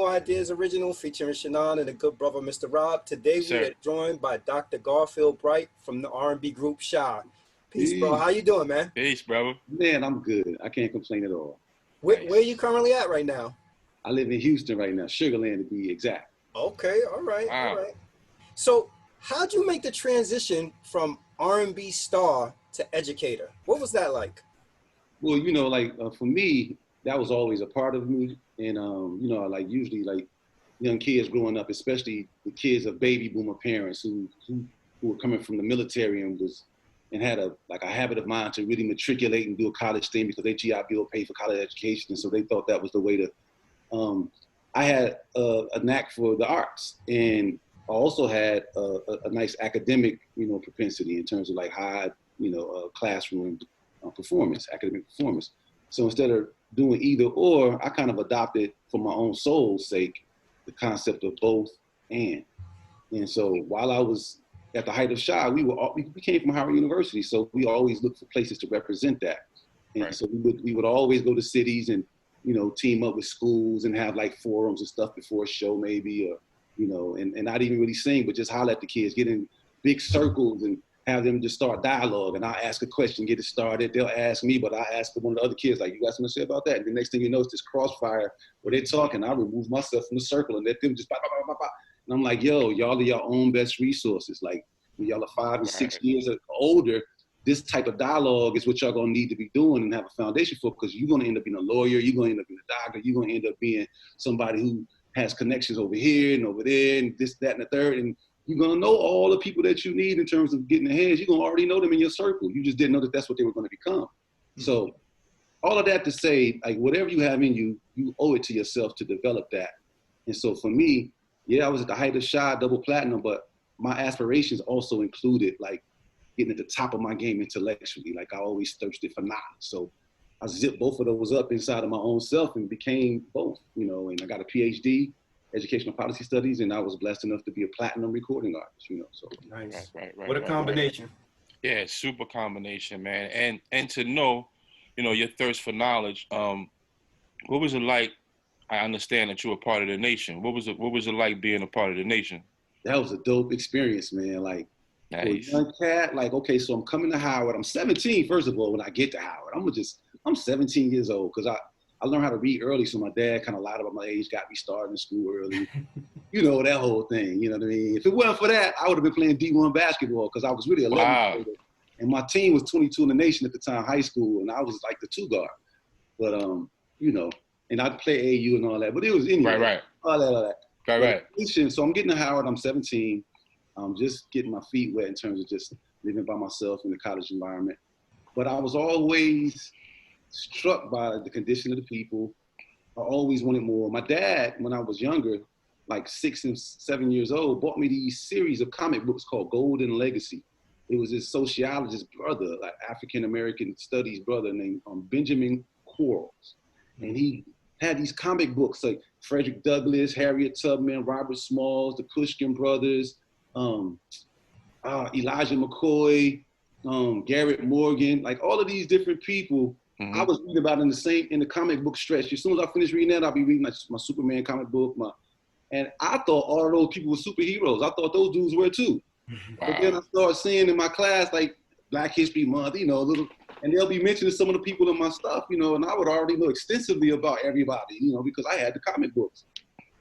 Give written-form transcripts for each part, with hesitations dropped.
No Ideas original featuring Shannon and the good brother, Mr. Rob. Today we are joined by Dr. Garfield Bright from the R&B group Shai. Peace, bro. How you doing, man? Peace, brother. Man, I'm good. I can't complain at all. Where are you currently at right now? I live in Houston right now, Sugarland to be exact. Okay, all right, all right. So how'd you make the transition from R&B star to educator? What was that like? Well, you know, like for me, that was always a part of me. And, you know, like usually like young kids growing up, especially the kids of baby boomer parents who were coming from the military and had a habit of mind to really matriculate and do a college thing because their GI Bill paid for college education. And so they thought that was the way to, I had a knack for the arts, and I also had a nice academic, you know, propensity in terms of like high, you know, classroom performance, academic performance. So instead of doing either or, I kind of adopted for my own soul's sake, the concept of both and. And so while I was at the height of Shai, we came from Howard University, so we always looked for places to represent that. And so we would always go to cities and, you know, team up with schools and have like forums and stuff before a show maybe, or, you know, and not even really sing, but just holler at the kids, get in big circles and have them just start dialogue. And I'll ask a question, get it started. They'll ask me, but I ask one of the other kids, like, you got something to say about that? And the next thing you know, it's this crossfire where they're talking. I remove myself from the circle and let them just, bah, bah, bah, bah, bah. And I'm like, yo, y'all are your own best resources. Like, when y'all are 5 and 6 years older, this type of dialogue is what y'all gonna need to be doing and have a foundation for, because you're gonna end up being a lawyer, you're gonna end up being a doctor, you're gonna end up being somebody who has connections over here and over there and this, that, and the third. And you're gonna know all the people that you need in terms of getting ahead. You're gonna already know them in your circle. You just didn't know that that's what they were gonna become. Mm-hmm. So all of that to say, like, whatever you have in you, you owe it to yourself to develop that. And so for me, yeah, I was at the height of Shai, double platinum, but my aspirations also included like getting at the top of my game intellectually. Like I always thirsted for knowledge. So I zipped both of those up inside of my own self and became both, you know, and I got a PhD, educational policy studies, and I was blessed enough to be a platinum recording artist, you know, so. Nice. What a combination. Yeah, super combination, man. And to know, you know, your thirst for knowledge, what was it like? I understand that you were part of the nation. What was it like being a part of the nation? That was a dope experience, man. Like, nice. For a young cat, like, okay, so I'm coming to Howard. I'm 17, first of all, when I get to Howard. I'm 17 years old because I learned how to read early, so my dad kind of lied about my age, got me started in school early. You know, that whole thing, you know what I mean? If it wasn't for that, I would have been playing D1 basketball because I was really 11. Wow. And my team was 22 in the nation at the time, high school, and I was like the 2 guard. But, you know, and I'd play AU and all that, but it was anyway. Right. All that. Right. So I'm getting to Howard, I'm 17. I'm just getting my feet wet in terms of just living by myself in the college environment. But I was always struck by the condition of the people. I always wanted more. My dad, when I was younger, like 6 and 7 years old, bought me these series of comic books called Golden Legacy. It was his sociologist brother, like African-American studies brother named Benjamin Quarles. And he had these comic books like Frederick Douglass, Harriet Tubman, Robert Smalls, the Pushkin brothers, Elijah McCoy, Garrett Morgan, like all of these different people. Mm-hmm. I was reading about in the comic book stretch. As soon as I finish reading that, I'll be reading my Superman comic book. And I thought all of those people were superheroes. I thought those dudes were too. Wow. But then I started seeing in my class, like Black History Month, you know, and they'll be mentioning some of the people in my stuff, you know, and I would already know extensively about everybody, you know, because I had the comic books.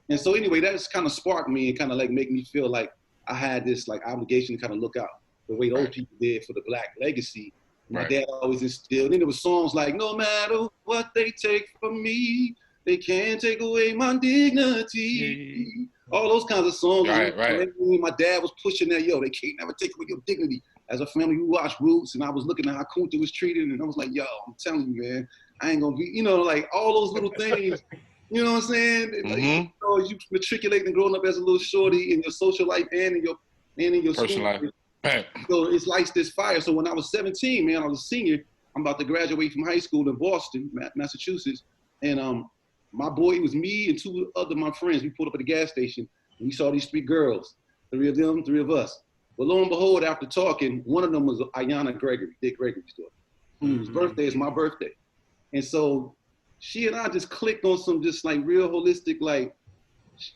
And so anyway, that just kind of sparked me and kind of like make me feel like I had this like obligation to kind of look out the way those people did for the Black legacy. My dad always instilled. And there were songs like, no matter what they take from me, they can't take away my dignity. All those kinds of songs. Right. My dad was pushing that, yo, they can't never take away your dignity. As a family who watched Roots, and I was looking at how Kunta was treated, and I was like, yo, I'm telling you, man, I ain't gonna be, you know, like all those little things, you know what I'm saying? Mm-hmm. Like, you know, you matriculating and growing up as a little shorty in your social life and in your personal life. So it's like this fire. So when I was 17, man, I was a senior. I'm about to graduate from high school in Boston, Massachusetts, and my boy, it was me and 2 other my friends. We pulled up at the gas station, and we saw these 3 girls, 3 of them, 3 of us. But lo and behold, after talking, one of them was Dick Gregory's daughter, whose birthday is my birthday. And so she and I just clicked on some just like real holistic, like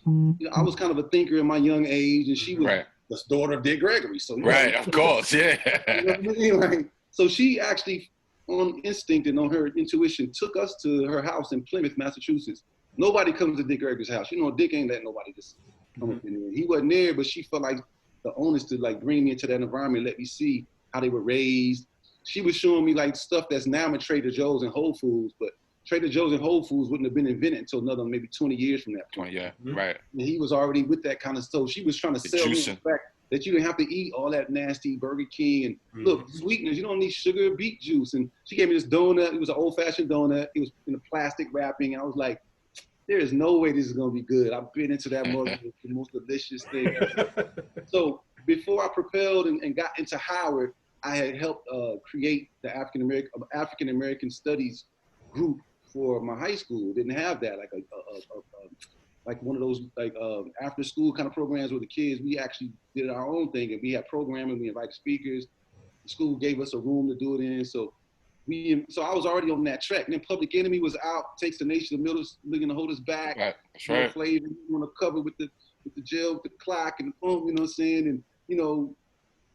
you know, I was kind of a thinker in my young age, and she was the daughter of Dick Gregory. So of course, yeah. You know what I mean? Like, so she actually, on instinct and on her intuition, took us to her house in Plymouth, Massachusetts. Nobody comes to Dick Gregory's house. You know, Dick ain't letting nobody just come up in there. He wasn't there, but she felt like the onus to like bring me into that environment, let me see how they were raised. She was showing me like stuff that's now in Trader Joe's and Whole Foods, but Trader Joe's and Whole Foods wouldn't have been invented until another maybe 20 years from that point. 20, yeah, right. And he was already with that kind of stuff. She was trying to sell me the fact that you didn't have to eat all that nasty Burger King and look, sweeteners, you don't need sugar or beet juice. And she gave me this donut. It was an old-fashioned donut. It was in a plastic wrapping. And I was like, there is no way this is going to be good. I've been into that mug. It's the most delicious thing ever. So before I propelled and got into Howard, I had helped create the African American Studies group for my high school. Didn't have that, like one of those like after school kind of programs with the kids. We actually did our own thing, and we had programming. We invited speakers. The school gave us a room to do it in. So I was already on that track. And then Public Enemy was out, Takes the Nation to Million to Hold Us Back. Right. That's right. Flavor, on the cover with the jail, with the clock and the phone, you know what I'm saying? And you know,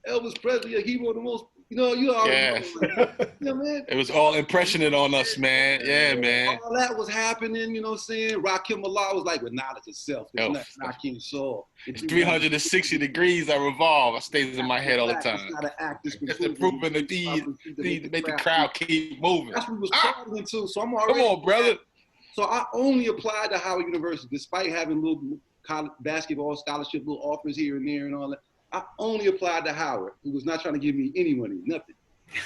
Elvis Presley, he wrote the most, you already know, like, you know, man. It was all impressionate on us, man. Yeah, man. All that was happening, you know what I'm saying? Rakim Allah was like, with knowledge itself. It's not Rakim Saul. It's 360 degrees I revolve. It stays in my head all the time. It's not an act. It's the proof of the deed to make the crowd keep moving. That's what we was calling into. So I'm already. Come on, brother. So I only applied to Howard University, despite having little college basketball scholarship, little offers here and there and all that. I only applied to Howard, who was not trying to give me any money, nothing.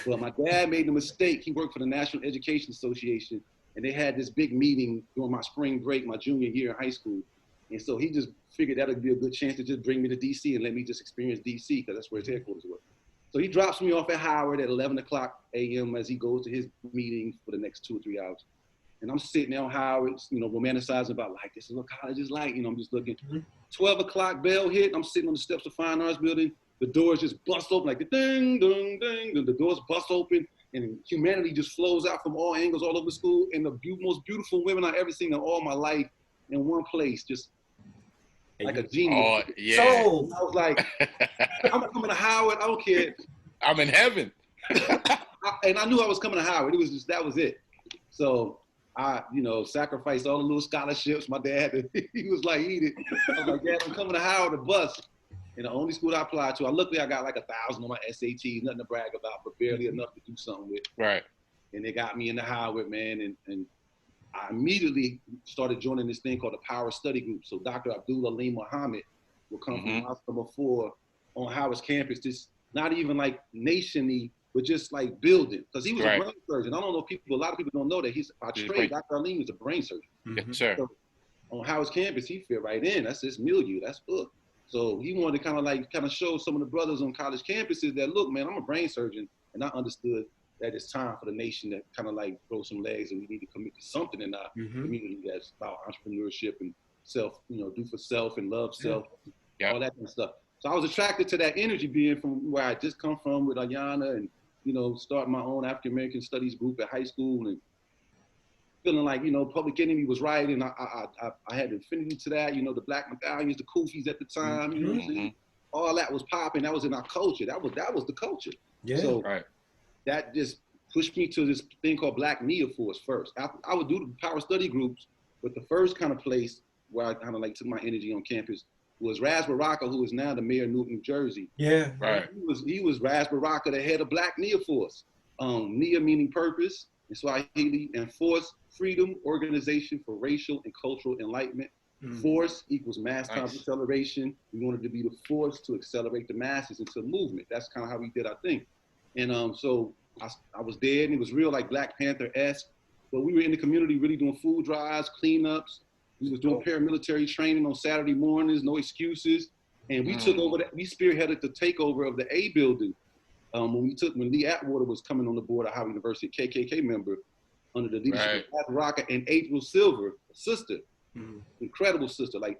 Well, my dad made the mistake. He worked for the National Education Association, and they had this big meeting during my spring break, my junior year in high school. And so he just figured that would be a good chance to just bring me to DC and let me just experience DC, because that's where his headquarters were. So he drops me off at Howard at 11 o'clock a.m. as he goes to his meeting for the next 2 or 3 hours. And I'm sitting there on Howard, you know, romanticizing about like, this is what college is like. You know, I'm just looking. 12 o'clock bell hit. I'm sitting on the steps of Fine Arts Building. The doors just bust open, like the ding, ding, ding. The doors bust open, and humanity just flows out from all angles all over the school. And the most beautiful women I've ever seen in all my life in one place, just like a genius. Oh, yeah. So I was like, I'm coming to Howard. I don't care. I'm in heaven. And I knew I was coming to Howard. It was just, that was it. So I, you know, sacrificed all the little scholarships. My dad, he was like, eat it. I was like, Dad, I'm coming to Howard, the bus. And the only school I applied to, luckily I got like 1,000 on my SATs, nothing to brag about, but barely enough to do something with. Right. And they got me into Howard, man. And I immediately started joining this thing called the Power Study Group. So Dr. Abdul Alim Muhammad will come from house number 4 on Howard's campus. This not even like nation-y, but just like building, because he was a brain surgeon. I don't know a lot of people don't know that he's by trade. Dr. Alim is a brain surgeon. Yes, sir. So on Howard's campus, he fit right in. That's his milieu. That's book. So he wanted to kind of show some of the brothers on college campuses that, look, man, I'm a brain surgeon, and I understood that it's time for the nation to kind of like grow some legs, and we need to commit to something in our community that's about entrepreneurship and self, you know, do for self and love self, all that kind of stuff. So I was attracted to that energy, being from where I just come from with Ayana, and you know, start my own African American Studies group at high school, and feeling like, you know, Public Enemy was right, and I had affinity to that. You know, the Black Medallions, the Kufis at the time, you know what I'm saying? All that was popping. That was in our culture. That was the culture. Yeah. So that just pushed me to this thing called Black Neoforce first. I would do the Power Study groups, but the first kind of place where I kind of like took my energy on campus was Ras Baraka, who is now the mayor of Newark, New Jersey. Yeah. Right. He was Ras Baraka, the head of Black Neoforce. Nia meaning purpose in Swahili, and force, freedom, organization for racial and cultural enlightenment. Force equals mass time acceleration. We wanted to be the force to accelerate the masses into a movement. That's kind of how we did our thing. And so I was there, and it was real like Black Panther-esque. But we were in the community really doing food drives, cleanups. We was doing paramilitary training on Saturday mornings, no excuses. And we took over we spearheaded the takeover of the A building. When Lee Atwater was coming on the board at Howard University, KKK member, under the leadership of Ras Baraka and April Silver, a sister, incredible sister. Like,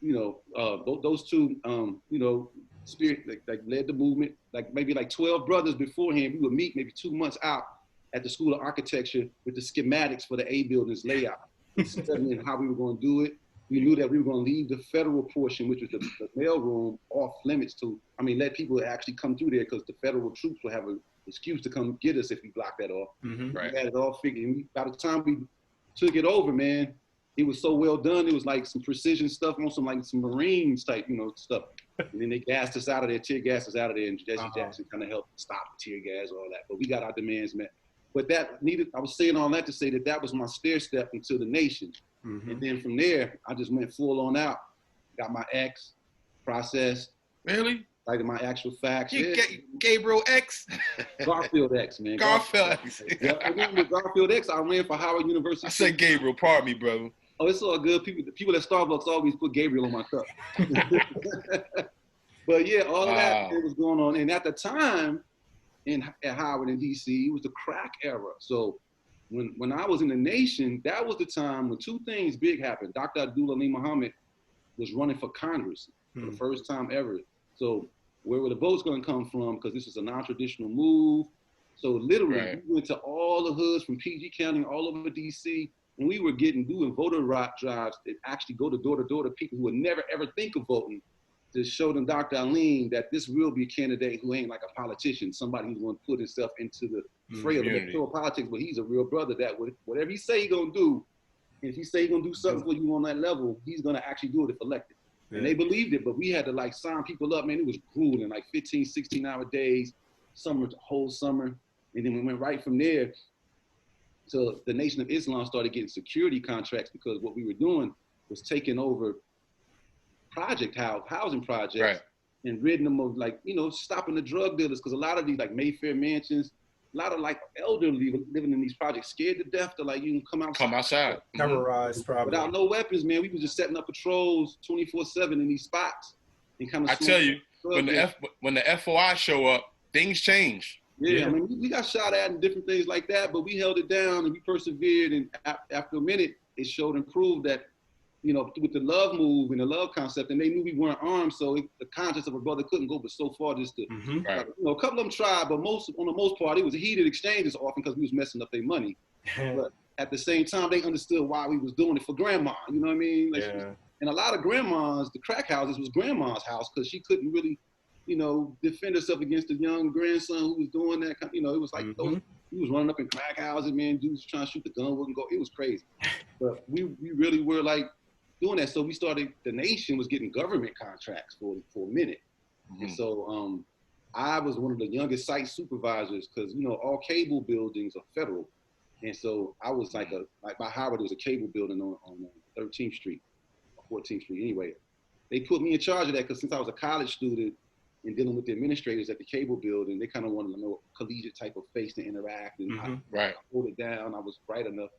you know, those two, you know, spirit like led the movement. Like maybe like 12 brothers beforehand, we would meet maybe 2 months out at the School of Architecture with the schematics for the A building's layout, studying how we were going to do it. we knew that we were going to leave the federal portion, which was the mail room, off limits to, let people actually come through there because the federal troops will have an excuse to come get us if we block that off. Right. We had it all figured. And by the time we took it over, man, it was so well done. It was like some precision stuff on some Marines type, stuff. And then they gassed us out of there, tear gassed us out of there, and Jesse Jackson kind of helped stop the tear gas, all that. But we got our demands met. But I was saying all that to say that was my stair step into the nation. And then from there, I just went full on out. Got my X processed. Really? Like my actual facts. Gabriel X? Garfield X, man. Garfield X. Yeah, I remember Garfield X. I ran for Howard University. I said Gabriel, pardon me, brother. Oh, it's all good. People at Starbucks always put Gabriel on my cup. But yeah, all of that was going on. And at the time, at Howard in DC, it was the crack era. So when I was in the nation, that was the time when two things big happened. Dr. Abdul Ali Muhammad was running for Congress for the first time ever. So where were the votes going to come from? Because this was a non-traditional move. So literally, we went to all the hoods from PG County, all over DC, and we were doing voter drives that actually go door to door to people who would never ever think of voting, to show them Dr. Aline that this will be a candidate who ain't like a politician, somebody who's going to put himself into the fray of electoral politics, but he's a real brother that whatever he say he's going to do, and if he say he's going to do something for you on that level, he's going to actually do it if elected. Yeah. And they believed it, but we had to sign people up, man. It was grueling, 15, 16-hour days, whole summer. And then we went right from there to the Nation of Islam started getting security contracts because what we were doing was taking over housing projects and ridding them of stopping the drug dealers, because a lot of these Mayfair mansions, a lot of elderly living in these projects scared to death to you can come outside. Terrorized probably. Without no weapons, man. We was just setting up patrols 24/7 in these spots and kind of. I tell you, when the FOI show up, things change. Yeah, we got shot at and different things like that, but we held it down and we persevered. And after a minute, it showed and proved that, with the love move and the love concept, and they knew we weren't armed, so the conscience of a brother couldn't go but so far just to, a couple of them tried, but on the most part, it was heated exchanges often because we was messing up their money. But at the same time, they understood why we was doing it for grandma, you know what I mean? And a lot of grandmas, the crack houses was grandma's house because she couldn't really, defend herself against the young grandson who was doing that. It was he was running up in crack houses, man. Dudes trying to shoot the gun, wouldn't go. It was crazy. But we really were doing that. So we started, the nation was getting government contracts for a minute. And so I was one of the youngest site supervisors because, all cable buildings are federal. And so I was by Howard, there was a cable building on 13th Street, 14th Street. Anyway, they put me in charge of that because since I was a college student and dealing with the administrators at the cable building, they kind of wanted to know a collegiate type of face to interact. And I hold it down. I was bright enough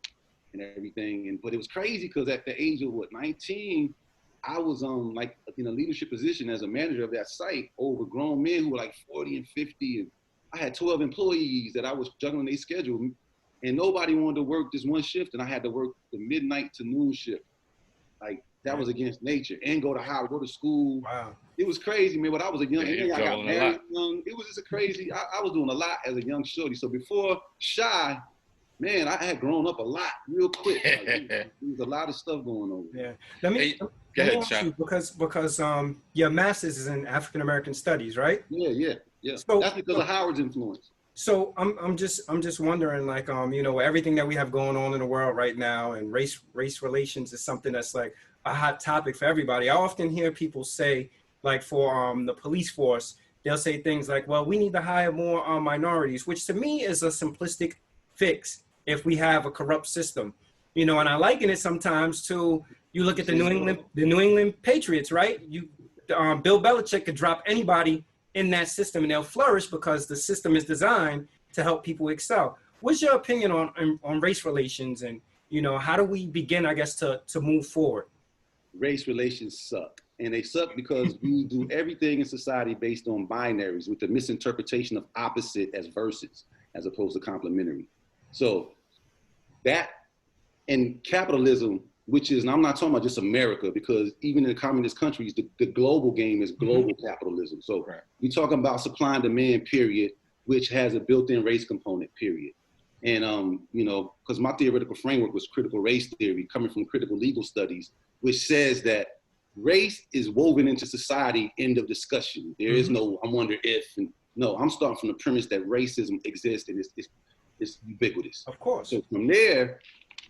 and everything. But it was crazy because at the age of 19, I was in a leadership position as a manager of that site over grown men who were 40 and 50. And I had 12 employees that I was juggling their schedule. And nobody wanted to work this one shift, and I had to work the midnight to noon shift. That was against nature. And go to Howard, go to school. Wow. It was crazy, man. But I was a young, I got married young. It was just a crazy, I was doing a lot as a young shorty. So before Shai, man, I had grown up a lot real quick. There was a lot of stuff going on. Yeah. Let me ask you, because your master's is in African American Studies, right? Yeah. So, that's because of Howard's influence. So I'm just wondering, everything that we have going on in the world right now, and race relations is something that's a hot topic for everybody. I often hear people say, for the police force, they'll say things like, well, we need to hire more minorities, which to me is a simplistic fix if we have a corrupt system, and I liken it sometimes to, you look at the New England Patriots, right? Bill Belichick could drop anybody in that system and they'll flourish because the system is designed to help people excel. What's your opinion on race relations, and how do we begin, I guess, to move forward? Race relations suck, and they suck because we do everything in society based on binaries with the misinterpretation of opposite as versus as opposed to complementary. So that, and capitalism, which is, and I'm not talking about just America, because even in the communist countries, the global game is global capitalism. So we're talking about supply and demand, period, which has a built-in race component, period. And, you know, because my theoretical framework was critical race theory coming from critical legal studies, which says that race is woven into society, end of discussion. There is no, I wonder if, and no, I'm starting from the premise that racism exists and it's ubiquitous. Of course. So from there,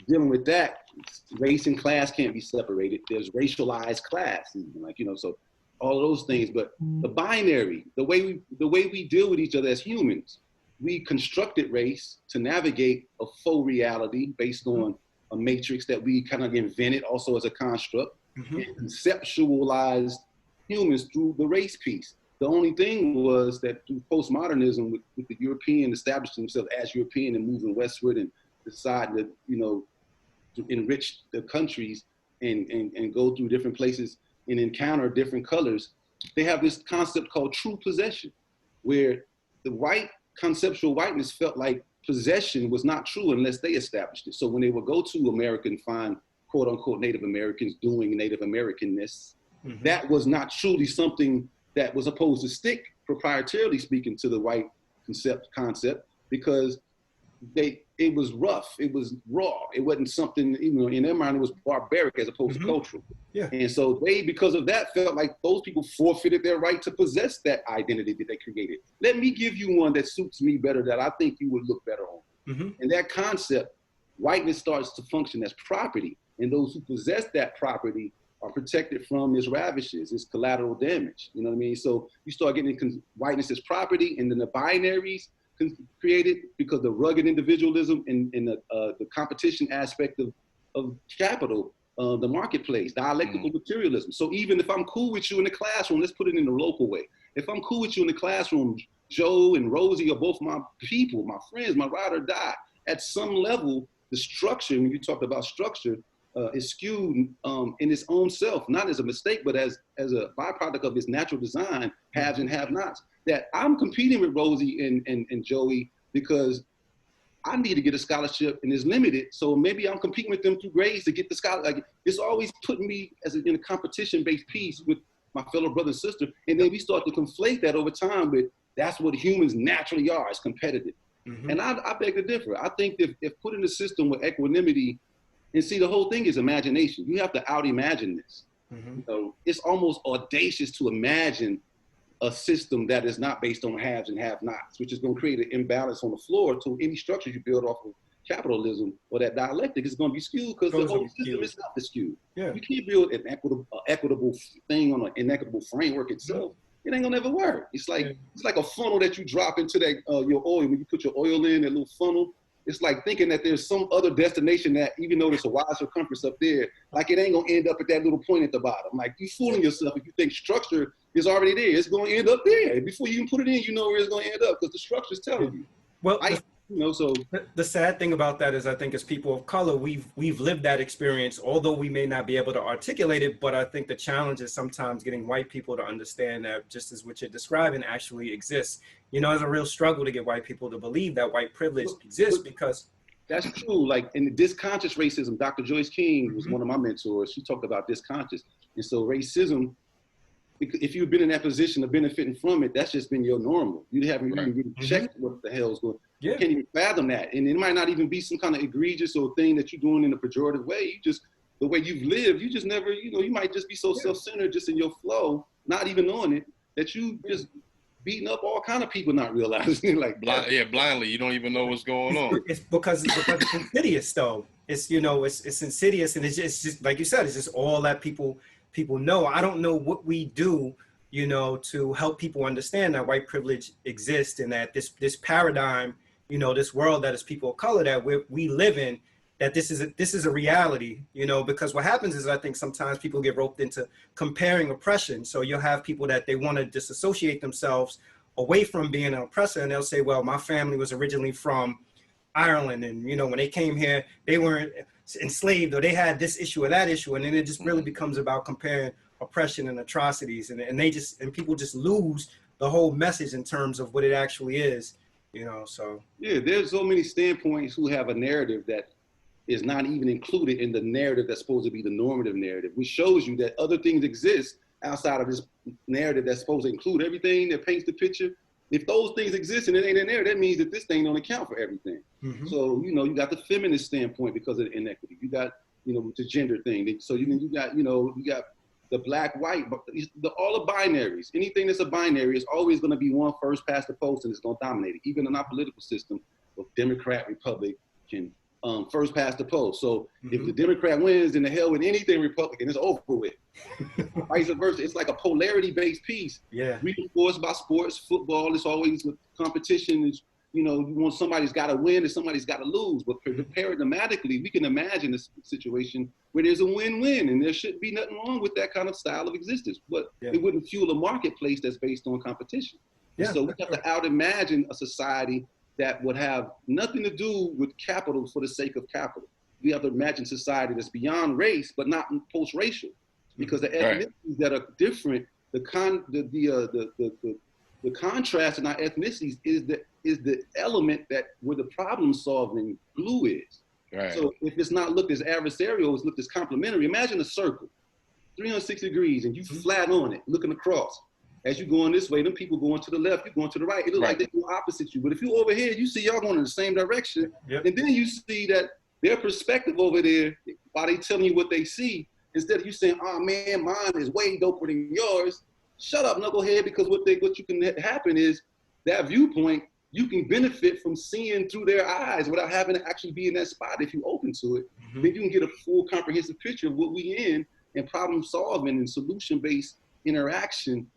dealing with that, race and class can't be separated. There's racialized class, like, you know, so all of those things. But the binary, the way we deal with each other as humans, we constructed race to navigate a faux reality based on a matrix that we kind of invented also as a construct, and conceptualized humans through the race piece. The only thing was that through postmodernism, with the European establishing themselves as European and moving westward and deciding to, you know, to enrich the countries and go through different places and encounter different colors, they have this concept called true possession, where the white conceptual whiteness felt like possession was not true unless they established it. So when they would go to America and find quote unquote Native Americans doing Native Americanness, that was not truly something that was supposed to stick, proprietarily speaking, to the white concept, because it was rough, it was raw, it wasn't something, you know, in their mind it was barbaric as opposed to cultural. Yeah. And so they, because of that, felt like those people forfeited their right to possess that identity that they created. Let me give you one that suits me better, that I think you would look better on. And that concept, whiteness starts to function as property, and those who possess that property are protected from its ravages, its collateral damage. You know what I mean? So you start getting whiteness as property, and then the binaries created because the rugged individualism and the competition aspect of capital, the marketplace, dialectical materialism. So even if I'm cool with you in the classroom, let's put it in the local way. If I'm cool with you in the classroom, Joe and Rosie are both my people, my friends, my ride or die. At some level, the structure, when you talked about structure, is skewed in its own self, not as a mistake, but as a byproduct of its natural design, haves and have-nots. That I'm competing with Rosie and Joey because I need to get a scholarship and it's limited. So maybe I'm competing with them through grades to get the scholarship. Like, it's always putting me in a competition-based piece with my fellow brother and sister. And then we start to conflate that over time with that's what humans naturally are, is competitive. And I beg to differ. I think if put in a system with equanimity, and see, the whole thing is imagination. You have to out-imagine this. You know, it's almost audacious to imagine a system that is not based on haves and have-nots, which is going to create an imbalance on the floor to any structure you build off of capitalism or that dialectic is going to be skewed because the whole system itself is skewed. You can't build an equitable thing on an inequitable framework itself. It ain't gonna ever work. It's like a funnel that you drop into that your oil. When you put your oil in that little funnel, it's like thinking that there's some other destination that, even though there's a wide circumference up there, like it ain't gonna end up at that little point at the bottom. Like, you fooling yourself if you think structure is already there. It's gonna end up there. Before you even put it in, you know where it's gonna end up because the structure is telling you. Well, you know, so the sad thing about that is, I think as people of color, we've lived that experience, although we may not be able to articulate it. But I think the challenge is sometimes getting white people to understand that just as what you're describing actually exists. You know, it's a real struggle to get white people to believe that white privilege exists, because that's true. Like in the disconscious racism, Dr. Joyce King was one of my mentors. She talked about disconscious. And so racism, if you've been in that position of benefiting from it, that's just been your normal. You haven't even really checked what the hell's going on. You can't even fathom that. And it might not even be some kind of egregious or thing that you're doing in a pejorative way. You just, the way you've lived, you just never, you know, you might just be so self-centered just in your flow, not even knowing it, that you just beating up all kind of people, not realizing it. Like blindly, you don't even know what's going on. It's because it's insidious, though. It's, you know, it's insidious, and it's just like you said, it's just all that people know. I don't know what we do, you know, to help people understand that white privilege exists, and that this paradigm, you know, this world that is people of color that we live in, that this is a reality, you know, because what happens is, I think sometimes people get roped into comparing oppression. So you'll have people that they want to disassociate themselves away from being an oppressor, and they'll say, well, my family was originally from Ireland, and, you know, when they came here, they weren't enslaved, or they had this issue or that issue, and then it just really becomes about comparing oppression and atrocities, and people just lose the whole message in terms of what it actually is, you know. So there's so many standpoints who have a narrative that is not even included in the narrative that's supposed to be the normative narrative, which shows you that other things exist outside of this narrative that's supposed to include everything that paints the picture. If those things exist and it ain't in there, that means that this thing don't account for everything. Mm-hmm. So, you know, you got the feminist standpoint because of the inequity. You got, you know, the gender thing. So you got, you know, you got the black, white, but all the binaries. Anything that's a binary is always going to be one first past the post, and it's going to dominate it. Even in our political system of Democrat, Republican, first past the post. So if the Democrat wins, then the hell with anything Republican, it's over with. Vice versa. It's like a polarity-based piece. Yeah. Reinforced by sports, football. It's always with competition. Is, you know, you want somebody's got to win and somebody's got to lose. But paradigmatically, we can imagine a situation where there's a win-win, and there shouldn't be nothing wrong with that kind of style of existence. But it wouldn't fuel a marketplace that's based on competition. Yeah. So we have to out-imagine a society that would have nothing to do with capital for the sake of capital. We have to imagine society that's beyond race, but not post-racial, because the ethnicities that are different, the contrast in our ethnicities is the element that where the problem-solving glue is. Right. So if it's not looked as adversarial, it's looked as complementary. Imagine a circle, 360 degrees, and you flat on it, looking across. As you're going this way, them people going to the left, you're going to the right. It looks like they go opposite you. But if you're over here, you see y'all going in the same direction. Yep. And then you see that their perspective over there, while they telling you what they see, instead of you saying, oh man, mine is way doper than yours, shut up, knucklehead, because what you can happen is that viewpoint, you can benefit from seeing through their eyes without having to actually be in that spot. If you're open to it, then you can get a full comprehensive picture of what we in, and problem solving and solution-based interaction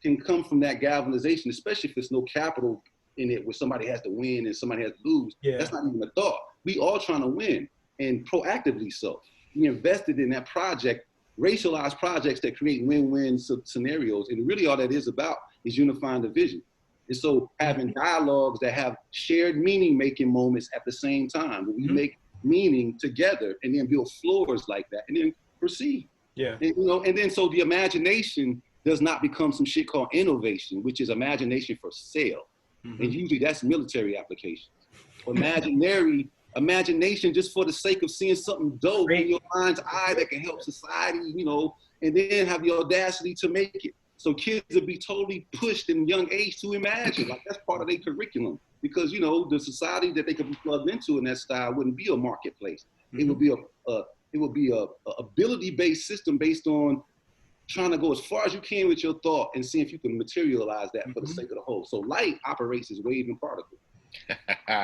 can come from that galvanization, especially if there's no capital in it where somebody has to win and somebody has to lose. Yeah. That's not even a thought. We all trying to win, and proactively so. We invested in that project, racialized projects that create win-win scenarios, and really all that is about is unifying the vision. And so having dialogues that have shared meaning-making moments at the same time, where we make meaning together and then build floors like that and then proceed. Yeah. And, you know, and then so the imagination does not become some shit called innovation, which is imagination for sale. And usually that's military applications. Imagination just for the sake of seeing something dope in your mind's eye that can help society, you know, and then have the audacity to make it. So kids will be totally pushed in young age to imagine, like that's part of their curriculum. Because, you know, the society that they could be plugged into in that style wouldn't be a marketplace. It would be a ability-based system based on trying to go as far as you can with your thought and see if you can materialize that for the sake of the whole. So light operates as wave and particle.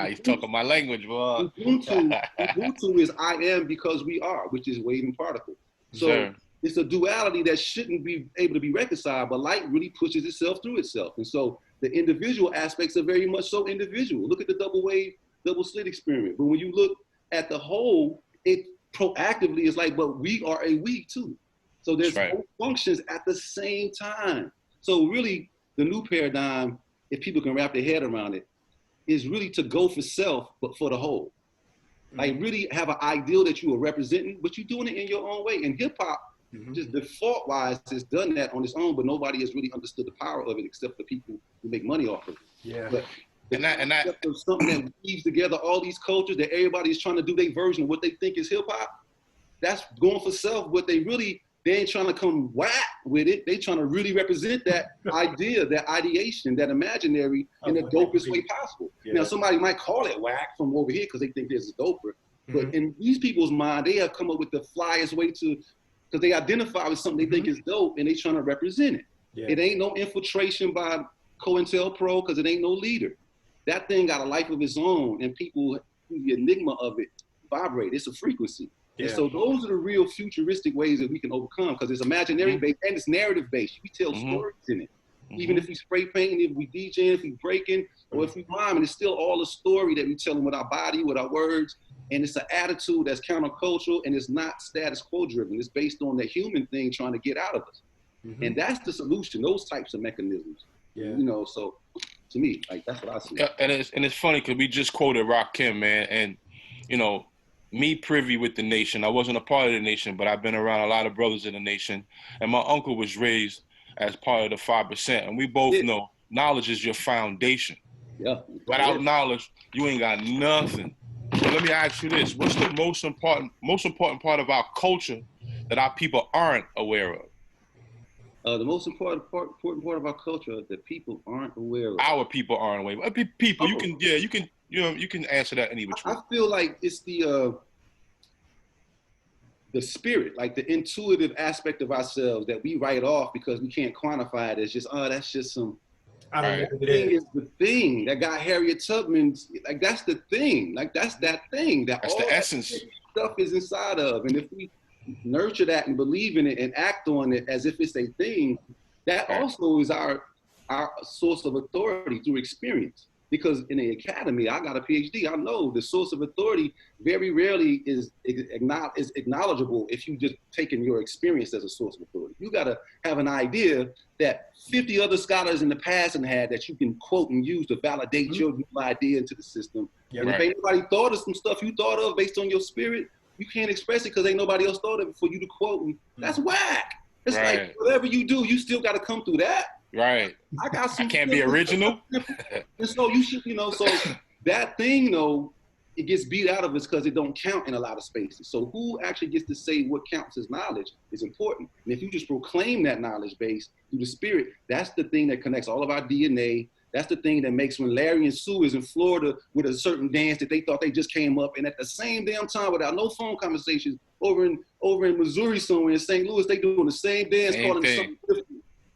He's talking my language, boy. Ubuntu is I am because we are, which is wave and particle. So it's a duality that shouldn't be able to be reconciled, but light really pushes itself through itself. And so the individual aspects are very much so individual. Look at the double wave, double slit experiment. But when you look at the whole, it proactively is like, but we are a we too. So there's both functions at the same time. So really, the new paradigm, if people can wrap their head around it, is really to go for self, but for the whole. Like really have an ideal that you are representing, but you're doing it in your own way. And hip hop, just default-wise, has done that on its own, but nobody has really understood the power of it except the people who make money off of it. Yeah. But that something that weaves together all these cultures that everybody is trying to do their version of what they think is hip hop. That's going for self. What they ain't trying to come whack with it. They trying to really represent that idea, that ideation, that imaginary in the dopest way possible. Yeah. Now, somebody might call it whack from over here because they think this is doper. But in these people's mind, they have come up with the flyest way to, because they identify with something they think is dope and they trying to represent it. Yeah. It ain't no infiltration by COINTELPRO because it ain't no leader. That thing got a life of its own, and people, the enigma of it, vibrate. It's a frequency. Yeah. And so those are the real futuristic ways that we can overcome, because it's imaginary based and it's narrative based. We tell stories in it. Even if we spray painting, if we DJing, if we breaking, or if we rhyming, it's still all a story that we telling with our body, with our words. And it's an attitude that's countercultural, and it's not status quo driven. It's based on the human thing trying to get out of us. And that's the solution, those types of mechanisms. Yeah. You know, so to me, like that's what I see. Yeah, and it's funny because we just quoted Rakim, man, and you know, me privy with the nation. I wasn't a part of the nation, but I've been around a lot of brothers in the nation. And my uncle was raised as part of the 5%. And we both know knowledge is your foundation. Yeah. Without knowledge, you ain't got nothing. So let me ask you this. What's the most important part of our culture that our people aren't aware of? The most important part of our culture that people aren't aware of. Our people aren't aware. People, you can answer that any which way. I feel like it's the spirit, like the intuitive aspect of ourselves that we write off because we can't quantify it as just, that's just some. I don't know what it is the thing that got Harriet Tubman, like that's the thing, like that's that thing that that's all the essence stuff is inside of. And if we nurture that and believe in it and act on it as if it's a thing, that also is our source of authority through experience. Because in the academy, I got a PhD. I know the source of authority very rarely is acknowledgeable if you just taking your experience as a source of authority. You got to have an idea that 50 other scholars in the past have had that you can quote and use to validate your new idea into the system. Yeah, and if ain't nobody thought of some stuff you thought of based on your spirit, you can't express it because ain't nobody else thought of it for you to quote. And that's whack. It's like whatever you do, you still got to come through that. Right. I got some. I can't be original. And so you should, so that thing though, it gets beat out of us because it don't count in a lot of spaces. So who actually gets to say what counts as knowledge is important. And if you just proclaim that knowledge base through the spirit, that's the thing that connects all of our DNA. That's the thing that makes when Larry and Sue is in Florida with a certain dance that they thought they just came up, and at the same damn time without no phone conversations over in Missouri somewhere in St. Louis, they doing the same dance, calling it something different.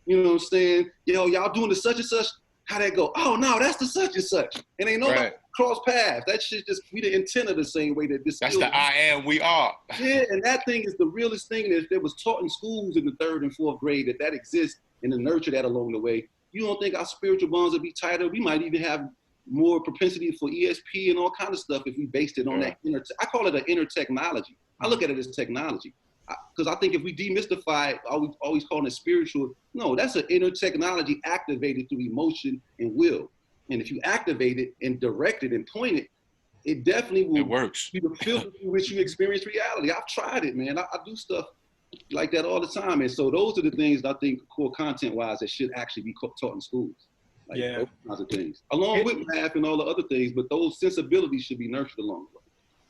You know what I'm saying? Yo, y'all doing the such and such. How that go? Oh no, that's the such and such. And ain't nobody cross paths. That shit just we the antenna the same way that this. That's the I am, we are. Yeah, and that thing is the realest thing that was taught in schools in the 3rd and 4th grade that exists and to nurture that along the way. You don't think our spiritual bonds would be tighter? We might even have more propensity for ESP and all kind of stuff if we based it on that inner. I call it an inner technology. I look at it as technology. Because I think if we demystify it, always calling it spiritual, no, that's an inner technology activated through emotion and will. And if you activate it and direct it and point it, it definitely will. It works. Be the filter through which you experience reality. I've tried it, man. I do stuff like that all the time. And so those are the things that I think core content-wise that should actually be taught in schools. Like those kinds of things. Along with math and all the other things, but those sensibilities should be nurtured along the way.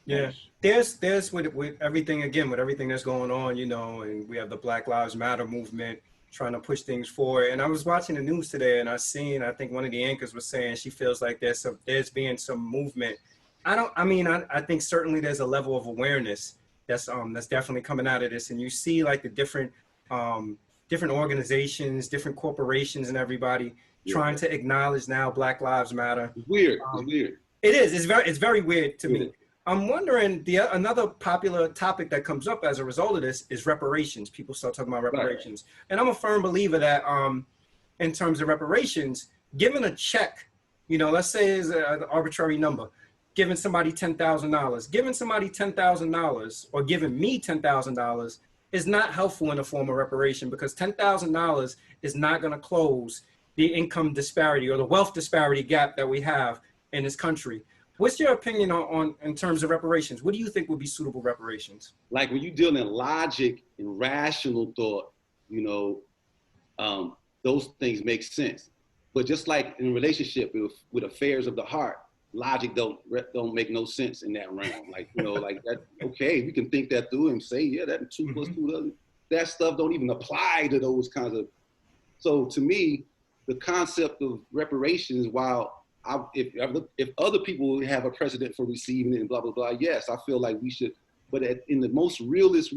Yeah, there's with everything, again, with everything that's going on, and we have the Black Lives Matter movement trying to push things forward. And I was watching the news today and I think one of the anchors was saying she feels like there's being some movement. I think certainly there's a level of awareness that's definitely coming out of this. And you see like the different organizations, different corporations and everybody trying to acknowledge now Black Lives Matter. It's weird. It's weird. It is. It's very weird to me. I'm wondering, another popular topic that comes up as a result of this is reparations. People start talking about reparations. Right. And I'm a firm believer that in terms of reparations, given a check, let's say is an arbitrary number, giving somebody $10,000, giving somebody $10,000 or giving me $10,000 is not helpful in the form of reparation, because $10,000 is not going to close the income disparity or the wealth disparity gap that we have in this country. What's your opinion on in terms of reparations? What do you think would be suitable reparations? Like when you deal in logic and rational thought, those things make sense. But just like in a relationship with affairs of the heart, logic don't make no sense in that realm. Like, like that, okay, we can think that through and say, yeah, that 2 plus 2 doesn't, that stuff don't even apply to those kinds of. So to me, the concept of reparations, while if other people have a precedent for receiving it and blah, blah, blah, yes, I feel like we should. But in the most realist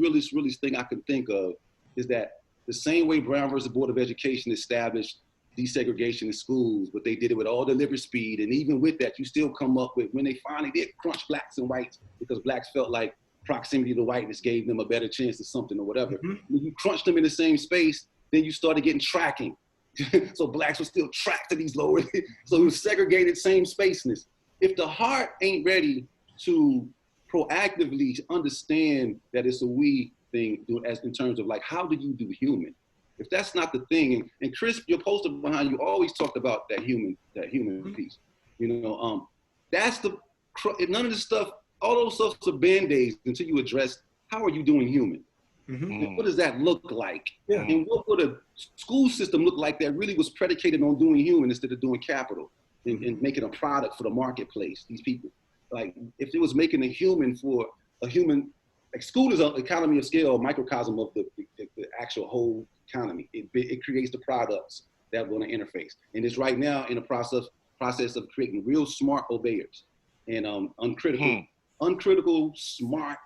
thing I can think of is that the same way Brown versus Board of Education established desegregation in schools, but they did it with all deliberate speed. And even with that, you still come up with, when they finally did crunch blacks and whites, because blacks felt like proximity to whiteness gave them a better chance of something or whatever. Mm-hmm. When you crunch them in the same space, then you started getting tracking. So blacks were still tracked to these lower, so it was segregated same spaceness. If the heart ain't ready to proactively understand that it's a we thing, as in terms of like, how do you do human? If that's not the thing, and Chris, your poster behind you always talked about that human piece. That's none of this stuff, all those stuff are band-aids until you address how are you doing human. Mm-hmm. What does that look like? Yeah. And what would a school system look like that really was predicated on doing human instead of doing capital and making a product for the marketplace? These people, like if it was making a human for a human, like school is an economy of scale, a microcosm of the actual whole economy. It creates the products that are going to interface. And it's right now in the process of creating real smart obeyers and uncritical, smart,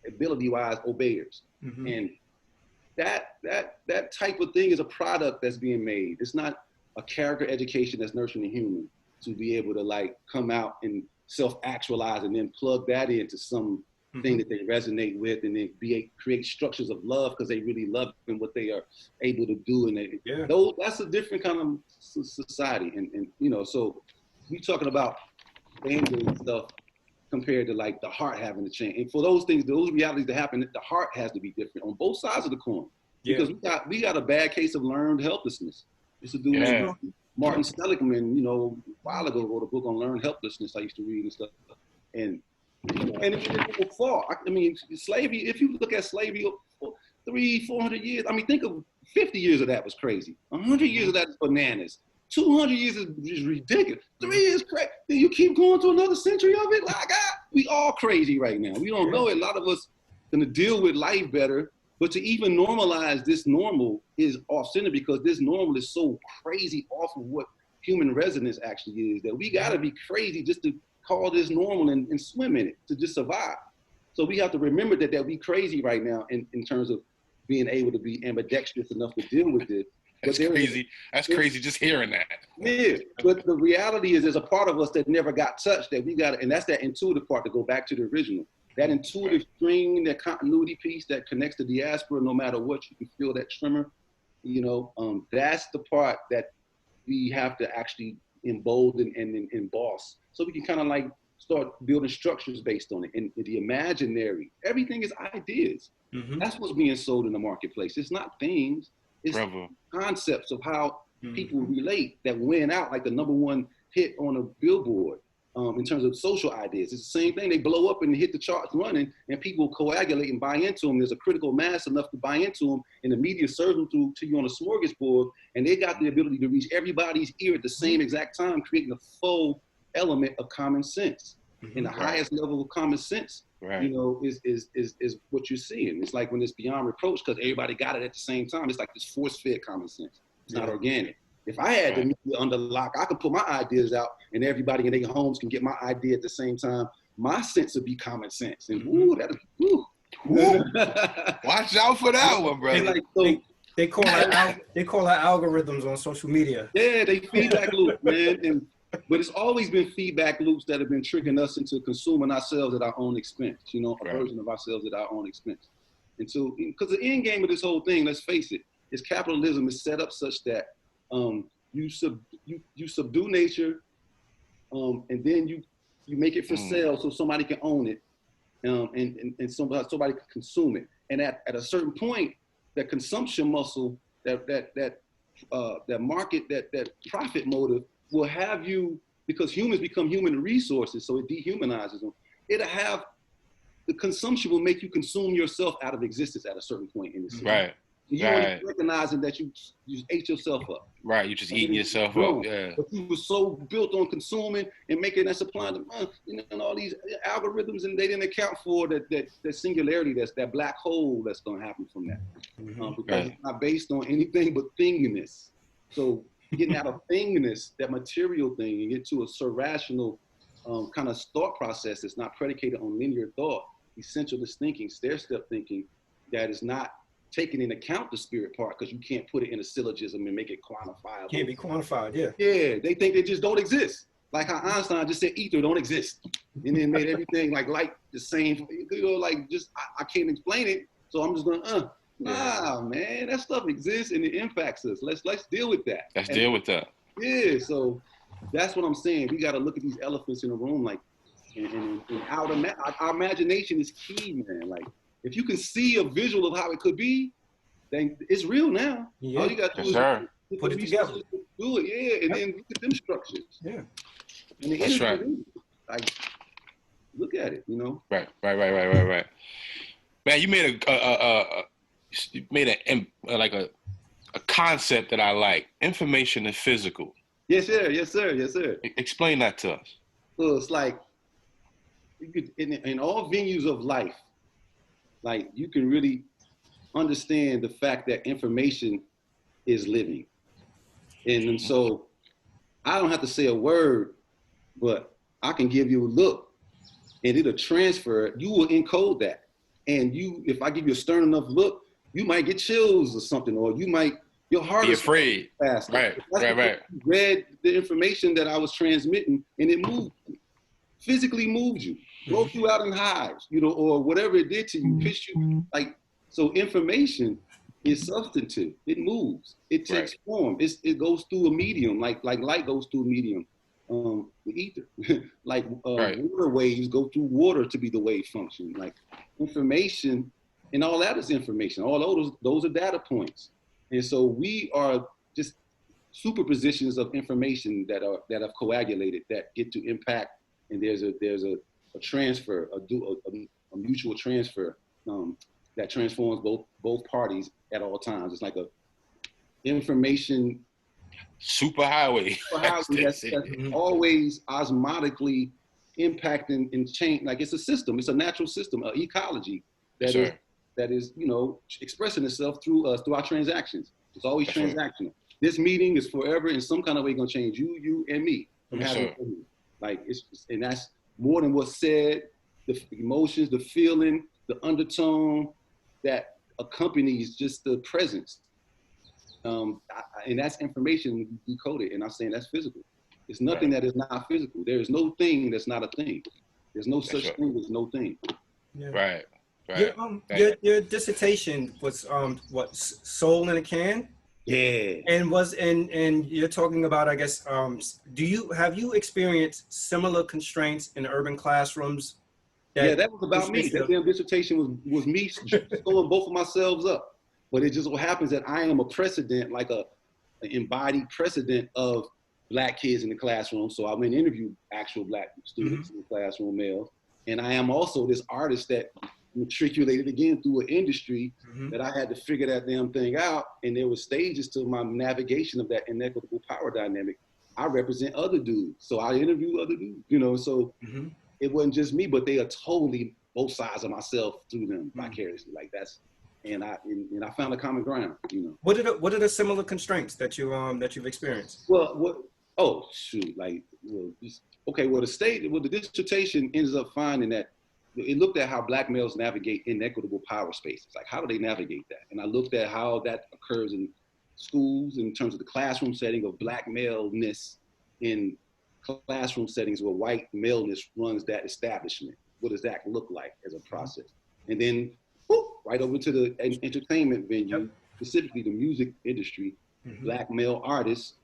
ability-wise obeyers. Mm-hmm. And that type of thing is a product that's being made. It's not a character education that's nurturing the human to be able to like come out and self-actualize and then plug that into some thing that they resonate with, and then create structures of love because they really love and what they are able to do. And that's a different kind of society. And you know, so we talking about anger and stuff compared to like the heart having to change. And for those things, those realities to happen, the heart has to be different on both sides of the coin. Because we got a bad case of learned helplessness. It's a dude Martin Seligman, you know, a while ago wrote a book on learned helplessness I used to read and stuff. And it didn't fall. I mean, slavery, if you look at slavery for 300-400 years, I mean, think of 50 years of that was crazy. 100 years of that is bananas. 200 years is ridiculous. 3 years crazy. Then you keep going to another century of it? Like, we all crazy right now. We don't know it. A lot of us gonna deal with life better, but to even normalize this normal is off-center because this normal is so crazy off of what human resonance actually is that we gotta be crazy just to call this normal and swim in it to just survive. So we have to remember that we crazy right now in terms of being able to be ambidextrous enough to deal with it. That's crazy. That's crazy just hearing that. Yeah, but the reality is there's a part of us that never got touched that we got, and that's that intuitive part to go back to the original. That intuitive string, that continuity piece that connects to diaspora, no matter what, you can feel that tremor. You know, that's the part that we have to actually embolden and emboss. So we can kind of like start building structures based on it. And the imaginary, everything is ideas. Mm-hmm. That's what's being sold in the marketplace. It's not things. It's concepts of how people relate that went out like the #1 hit on a billboard in terms of social ideas. It's the same thing. They blow up and hit the charts running and people coagulate and buy into them. There's a critical mass enough to buy into them and the media serves them to you on a smorgasbord, and they got the ability to reach everybody's ear at the same exact time, creating a full element of common sense. And the highest level of common sense, you know, is what you're seeing. It's like when it's beyond reproach because everybody got it at the same time. It's like this force-fed common sense. It's not organic. If I had the media under lock, I could put my ideas out and everybody in their homes can get my idea at the same time. My sense would be common sense. And watch out for that one, brother. They call it algorithms on social media. Yeah, they feedback loop, man. But it's always been feedback loops that have been tricking us into consuming ourselves at our own expense, you know, a version of ourselves at our own expense. And so, because the end game of this whole thing, let's face it, is capitalism is set up such that you subdue nature, and then you make it for sale so somebody can own it, and somebody can consume it. And at a certain point, that consumption muscle, that market, that profit motive will have you, because humans become human resources, so it dehumanizes them. The consumption will make you consume yourself out of existence at a certain point in the system. Right. You weren't recognizing that you ate yourself up. Right, you're just eating yourself up. Yeah. But you were so built on consuming and making that supply and demand, and all these algorithms, and they didn't account for that singularity, that black hole that's going to happen from that. Because it's not based on anything but thingness. So getting out of thingness, that material thing, and get to a surrational kind of thought process that's not predicated on linear thought, essentialist thinking, stair-step thinking, that is not taking into account the spirit part, because you can't put it in a syllogism and make it quantifiable. Can't be quantified, yeah. Yeah, they think they just don't exist. Like how Einstein just said ether don't exist. And then made everything like light the same, you know, like just, I can't explain it, so I'm just gonna, nah, man, that stuff exists and it impacts us. Let's deal with that. Deal with that. Yeah, so that's what I'm saying. We gotta look at these elephants in the room, like, and our imagination is key, man. Like, if you can see a visual of how it could be, then it's real now. Yeah. All you got to do is put it together. Do it, yeah, and then look at them structures. Yeah. And that's right. Like, look at it, you know. Right. Man, you made a concept that I like. Information and physical. Yes, sir. Explain that to us. So it's like, you could, in all venues of life, like, you can really understand the fact that information is living. And so I don't have to say a word, but I can give you a look and it'll transfer. You will encode that. And if I give you a stern enough look, you might get chills or something, or your heart be is afraid. faster. Right. You read the information that I was transmitting and it moved you, physically moved you, broke you out in hives, or whatever it did to you, pissed you. So information is substantive. It moves. It takes form. It goes through a medium, like light goes through a medium, the ether. Water waves go through water to be the wave function. Like information, and all that is information. All those are data points. And so we are just superpositions of information that have coagulated, that get to impact, and there's a transfer, a mutual transfer that transforms both parties at all times. It's like a information superhighway that's always osmotically impacting and change. Like it's a system, it's a natural system, an ecology that is expressing itself through us, through our transactions. It's always transactional. This meeting is forever in some kind of way gonna change you and me from having like and that's more than what's said, the emotions, the feeling, the undertone that accompanies just the presence. And that's information decoded, and I'm saying that's physical. It's nothing that is not physical. There is no thing that's not a thing. There's no such thing as no thing. Yeah. Right. Your dissertation was what, Soul in a Can? Yeah. And you're talking about, I guess, have you experienced similar constraints in urban classrooms? That was about me. That damn dissertation was me throwing both of myself up. But it just so happens that I am a precedent, like an embodied precedent of Black kids in the classroom. So I went and interviewed actual Black students in the classroom, males. And I am also this artist that matriculated again through an industry that I had to figure that damn thing out. And there were stages to my navigation of that inequitable power dynamic. I represent other dudes. So I interview other dudes, so it wasn't just me, but they are totally both sides of myself through them vicariously. Like that's, and I found a common ground, What are the similar constraints that you've experienced? Well, the dissertation ends up finding that it looked at how Black males navigate inequitable power spaces. Like, how do they navigate that? And I looked at how that occurs in schools in terms of the classroom setting of Black maleness in classroom settings where white maleness runs that establishment. What does that look like as a process? And then right over to the entertainment venue, specifically the music industry, Black male artists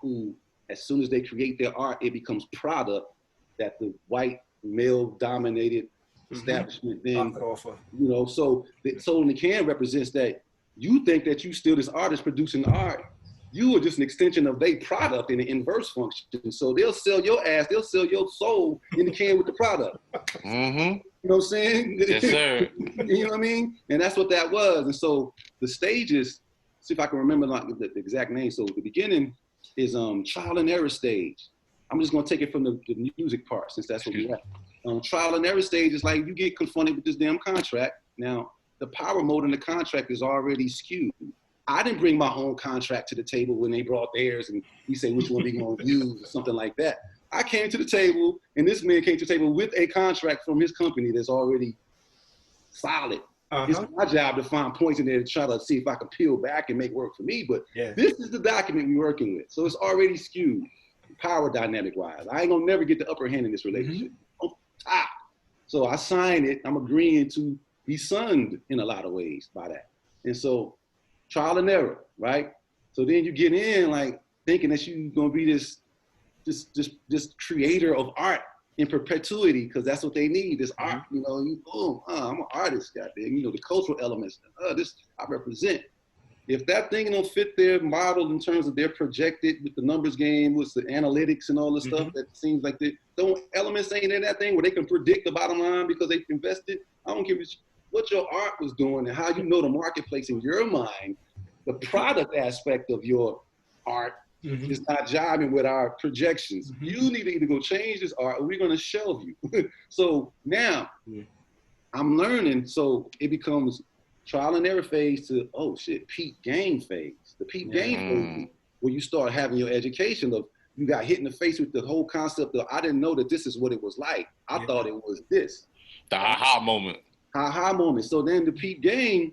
who, as soon as they create their art, it becomes product that the white male-dominated establishment then, so the Soul in the Can represents that you think that you still this artist producing art. You are just an extension of their product in the inverse function. So they'll sell your ass, they'll sell your soul in the can with the product. You know what I'm saying? Yes, sir. You know what I mean? And that's what that was. And so the stages, see if I can remember the exact name. So the beginning is trial and error stage. I'm just gonna take it from the music part since that's what we have. Trial and error stage is like you get confronted with this damn contract. Now, the power mode in the contract is already skewed. I didn't bring my own contract to the table when they brought theirs and we say which one we gonna use or something like that. I came to the table and this man came to the table with a contract from his company that's already solid. It's my job to find points in there to try to see if I can peel back and make work for me. But this is the document we're working with. So it's already skewed power dynamic wise. I ain't gonna never get the upper hand in this relationship. On top. So I signed it. I'm agreeing to be sunned in a lot of ways by that. And so trial and error, right? So then you get in like thinking that you're gonna be this creator of art in perpetuity, because that's what they need, this art, I'm an artist, goddamn, the cultural elements, this I represent. If that thing don't fit their model in terms of their projected with the numbers game, with the analytics and all the stuff that seems like those elements ain't in that thing where they can predict the bottom line because they've invested. I don't give a what your art was doing and how you know the marketplace in your mind, the product aspect of your art is not jiving with our projections. You need to either go change this art or we're going to shelve you. So now I'm learning, so it becomes trial and error phase to, oh shit, peak game phase. The peak game phase where you start having your education of, you got hit in the face with the whole concept of, I didn't know that this is what it was like. I thought it was this. The aha moment. Aha moment. So then the peep game,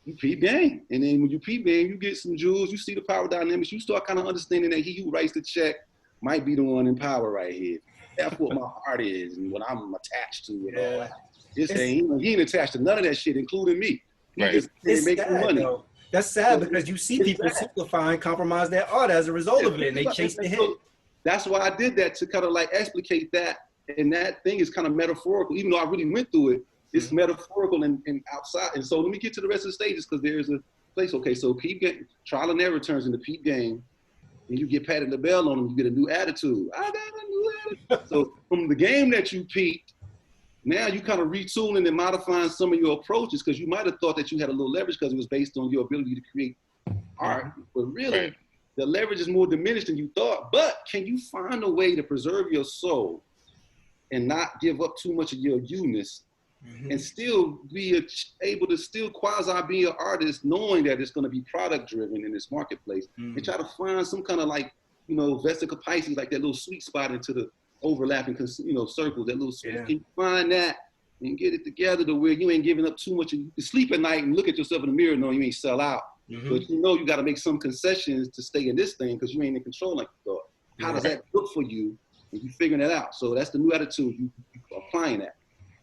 you peep game. And then when you peep game, you get some jewels, you see the power dynamics, you start kind of understanding that he who writes the check might be the one in power right here. That's what my heart is and what I'm attached to and all that. He ain't attached to none of that shit, including me. He just make some money. Though. That's sad because you see people simplify and compromise their art as a result of it, and they chase the hit. That's why I did that, to kind of like explicate that. And that thing is kind of metaphorical, even though I really went through it. It's metaphorical and outside. And so let me get to the rest of the stages, because there's a place. Okay, so peep game, trial and error turns into peep game, and you get patted the bell on them. You get a new attitude. I got a new attitude. So from the game that you peeped, now you kind of retooling and modifying some of your approaches, because you might have thought that you had a little leverage because it was based on your ability to create art. But really, the leverage is more diminished than you thought. But can you find a way to preserve your soul and not give up too much of your you-ness, and still be able to still quasi be an artist, knowing that it's going to be product driven in this marketplace, and try to find some kind of like, Vesica Pisces, like that little sweet spot into the overlapping, circles, that little sweet. Can you find that and get it together to where you ain't giving up too much? You sleep at night and look at yourself in the mirror knowing you ain't sell out. But you got to make some concessions to stay in this thing because you ain't in control like you thought. How does that look for you? And you figuring that out. So that's the new attitude. You applying that.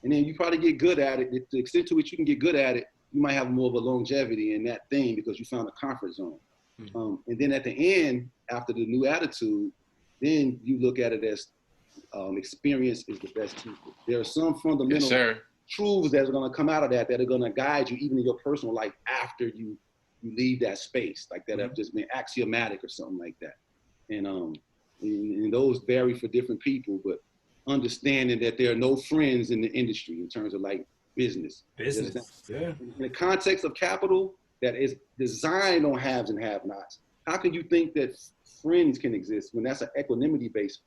And then you probably get good at it. To the extent to which you can get good at it, you might have more of a longevity in that thing because you found a comfort zone. And then at the end, after the new attitude, then you look at it as experience is the best teacher. There are some fundamental truths that are going to come out of that are going to guide you even in your personal life after you leave that space, like that have just been axiomatic or something like that. And those vary for different people, but understanding that there are no friends in the industry in terms of like business. In the context of capital that is designed on haves and have-nots, how can you think that friends can exist when that's an equanimity-based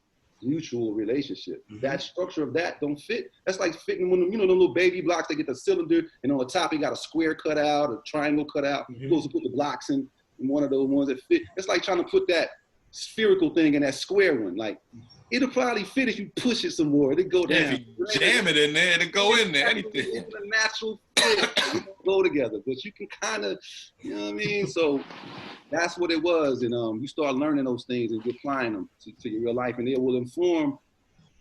mutual relationship? That structure of that don't fit. That's like fitting when the little baby blocks, they get the cylinder and on the top you got a square cut out, a triangle cut out. You're supposed to put the blocks in one of those ones that fit. It's like trying to put that spherical thing in that square one. Like, it'll probably fit if you push it some more. It'll go down. If you jam it in there, it'll go in there. Anything. It's a natural fit. It don't go together, but you can kind of, you know what I mean? So that's what it was. And you start learning those things and applying them to your real life, and it will inform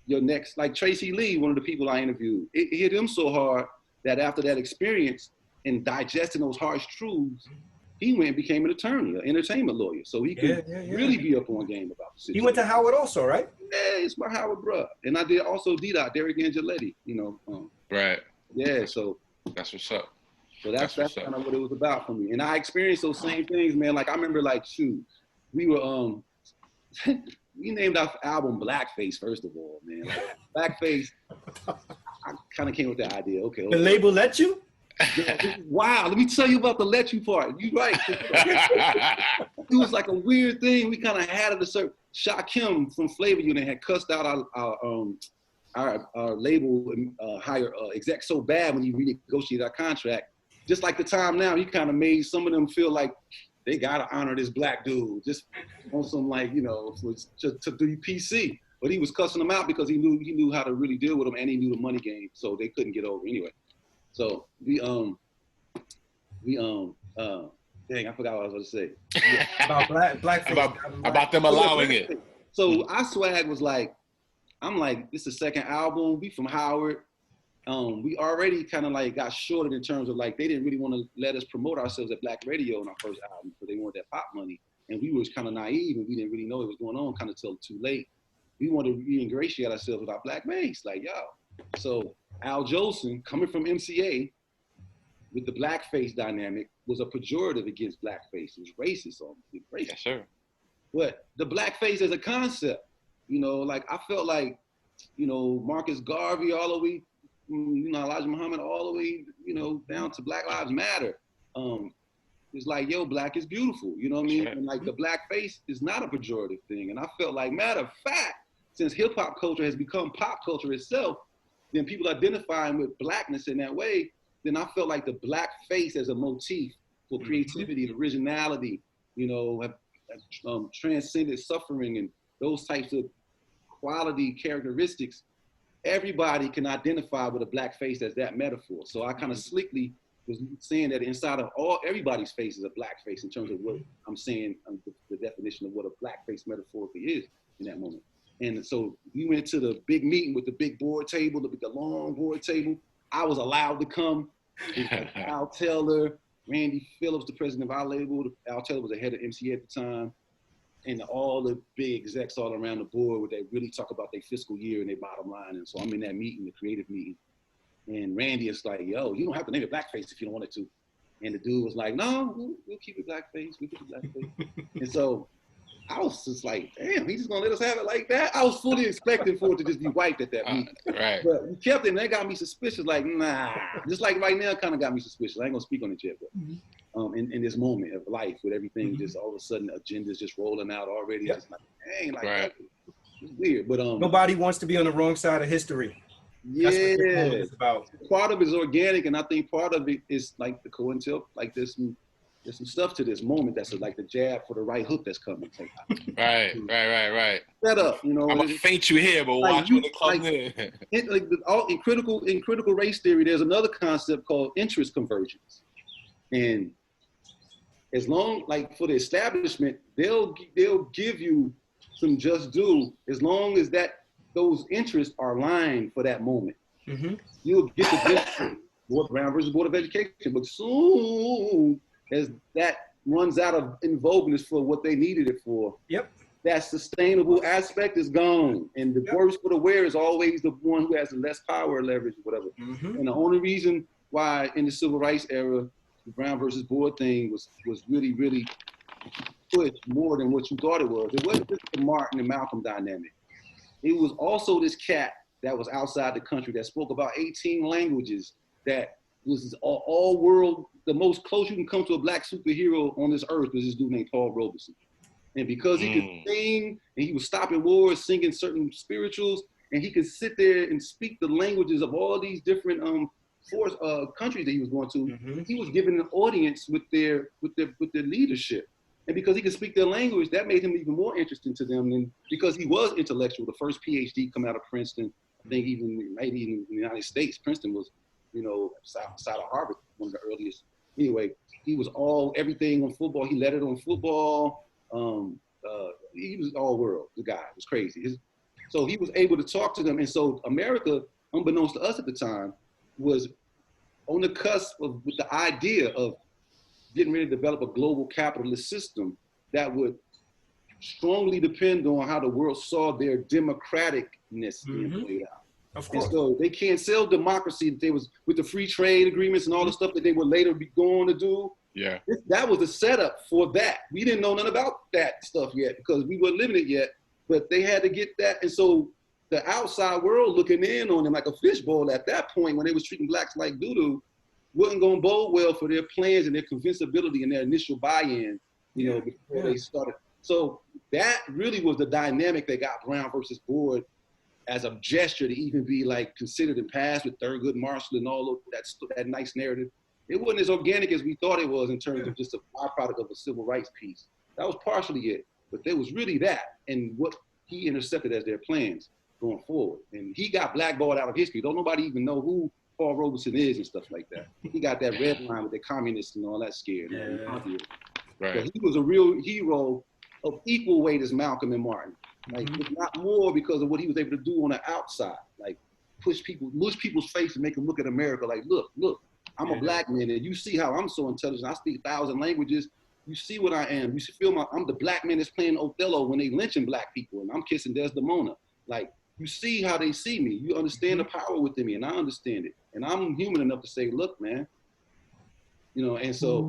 your next. Like Tracy Lee, one of the people I interviewed, it hit him so hard that after that experience and digesting those harsh truths, he went and became an attorney, an entertainment lawyer. So he could really be up on game about the situation. He went to Howard also, right? Yeah, it's my Howard bruh. And I did also D-Dot, Derek Angeletti, Right. Yeah, so. That's what's up. So that's kind of what it was about for me. And I experienced those same things, man. Like I remember we were, we named our album Blackface, first of all, man. Like, Blackface, I kind of came with the idea, okay. The label let you? Wow, let me tell you about the let you part. You're right. It was like a weird thing. We kind of had it a certain. Shai Kim from Flavor Unit had cussed out our label higher exec so bad when he renegotiated our contract. Just like the time now, he kind of made some of them feel like they gotta honor this black dude just on some to do PC. But he was cussing them out because he knew how to really deal with them, and he knew the money game, so they couldn't get over anyway. So dang, I forgot what I was going to say. About blackface. About them allowing it. So our swag was like, I'm like, this is the second album. We from Howard. We already kind of like got shorted in terms of like, they didn't really want to let us promote ourselves at Black Radio on our first album because they wanted that pop money. And we was kind of naive and we didn't really know what was going on kind of till too late. We wanted to re-ingratiate ourselves with our black base, like, yo. So Al Jolson, coming from MCA with the blackface dynamic, was a pejorative against blackface. It was racist. Racist. Yes, sir. But the blackface as a concept, like I felt like, Marcus Garvey all the way, Elijah Muhammad all the way, down to Black Lives Matter. It's like, yo, black is beautiful. You know what I mean? Sure. And like the blackface is not a pejorative thing. And I felt like, matter of fact, since hip hop culture has become pop culture itself, then people identifying with blackness in that way, then I felt like the black face as a motif for creativity and originality, you know, have transcended suffering and those types of quality characteristics. Everybody can identify with a black face as that metaphor. So I kind of slickly was saying that inside of everybody's face is a black face in terms of what I'm saying, the definition of what a black face metaphorically is in that moment. And so we went to the big meeting with the big board table, the long board table. I was allowed to come. Al Taylor, Randy Phillips, the president of our label. Al Taylor was the head of MCA at the time. And all the big execs all around the board where they really talk about their fiscal year and their bottom line. And so I'm in that meeting, the creative meeting. And Randy is like, yo, you don't have to name it blackface if you don't want it to. And the dude was like, no, we'll keep it blackface. We'll keep it blackface. And so I was just like, damn, he's just gonna let us have it like that? I was fully expecting for it to just be wiped at that meeting. Right. But we kept it and that got me suspicious, like, nah. Just like right now, kind of got me suspicious. I ain't gonna speak on it yet, but in this moment of life with everything just all of a sudden agendas just rolling out already. Just like, dang, like, it's weird. But nobody wants to be on the wrong side of history. Yeah, that's what this moment is about. Part of it is organic, and I think part of it is like the cointel, like there's some stuff to this moment that's like the jab for the right hook that's coming. Right. Set up, you know. I'm gonna faint you here, but like watch when it comes in. In critical race theory, there's another concept called interest convergence, and as long, like for the establishment, they'll give you some just due as long as those interests are aligned for that moment. You'll get the benefit. Brown versus Board of Education, but soon as that runs out of invoveness for what they needed it for, that sustainable aspect is gone. And the worse for the wear is always the one who has the less power or leverage or whatever. And the only reason why in the civil rights era, the Brown versus Board thing was really, really pushed more than what you thought it was. It wasn't just the Martin and Malcolm dynamic. It was also this cat that was outside the country that spoke about 18 languages, that was all world. The most close you can come to a black superhero on this earth was this dude named Paul Robeson. And because he could sing, and he was stopping wars, singing certain spirituals, and he could sit there and speak the languages of all these different countries that he was going to, he was given an audience with their leadership. And because he could speak their language, that made him even more interesting to them. And because he was intellectual, the first PhD come out of Princeton, I think maybe even in the United States, Princeton was, you know, outside of Harvard, one of the earliest. Anyway, he was everything on football. He led it on football. He was all world, the guy. It was crazy. So he was able to talk to them. And so America, unbeknownst to us at the time, was on the cusp with the idea of getting ready to develop a global capitalist system that would strongly depend on how the world saw their democraticness being played out. Of course. And so they can't sell democracy that they was with the free trade agreements and all the stuff that they would later be going to do. Yeah. That was the setup for that. We didn't know nothing about that stuff yet because we weren't living it yet, but they had to get that. And so the outside world looking in on them like a fishbowl at that point when they was treating blacks like doo-doo wasn't going to bode well for their plans and their convincibility and their initial buy-in, you know, before they started. So that really was the dynamic that got Brown versus Board as a gesture to even be like considered and passed with Thurgood Marshall and all of that nice narrative. It wasn't as organic as we thought it was in terms of just a byproduct of a civil rights piece. That was partially it, but there was really that and what he intercepted as their plans going forward. And he got blackballed out of history. Don't nobody even know who Paul Robeson is and stuff like that. He got that red line with the communists and all that scared. Right. So he was a real hero of equal weight as Malcolm and Martin. Like, if not more because of what he was able to do on the outside. Like, mush people's face and make them look at America like, look, I'm a black man, and you see how I'm so intelligent. I speak 1,000 languages. You see what I am. You should feel I'm the black man that's playing Othello when they lynching black people, and I'm kissing Desdemona. Like, you see how they see me. You understand the power within me, and I understand it. And I'm human enough to say, look, man. You know, and so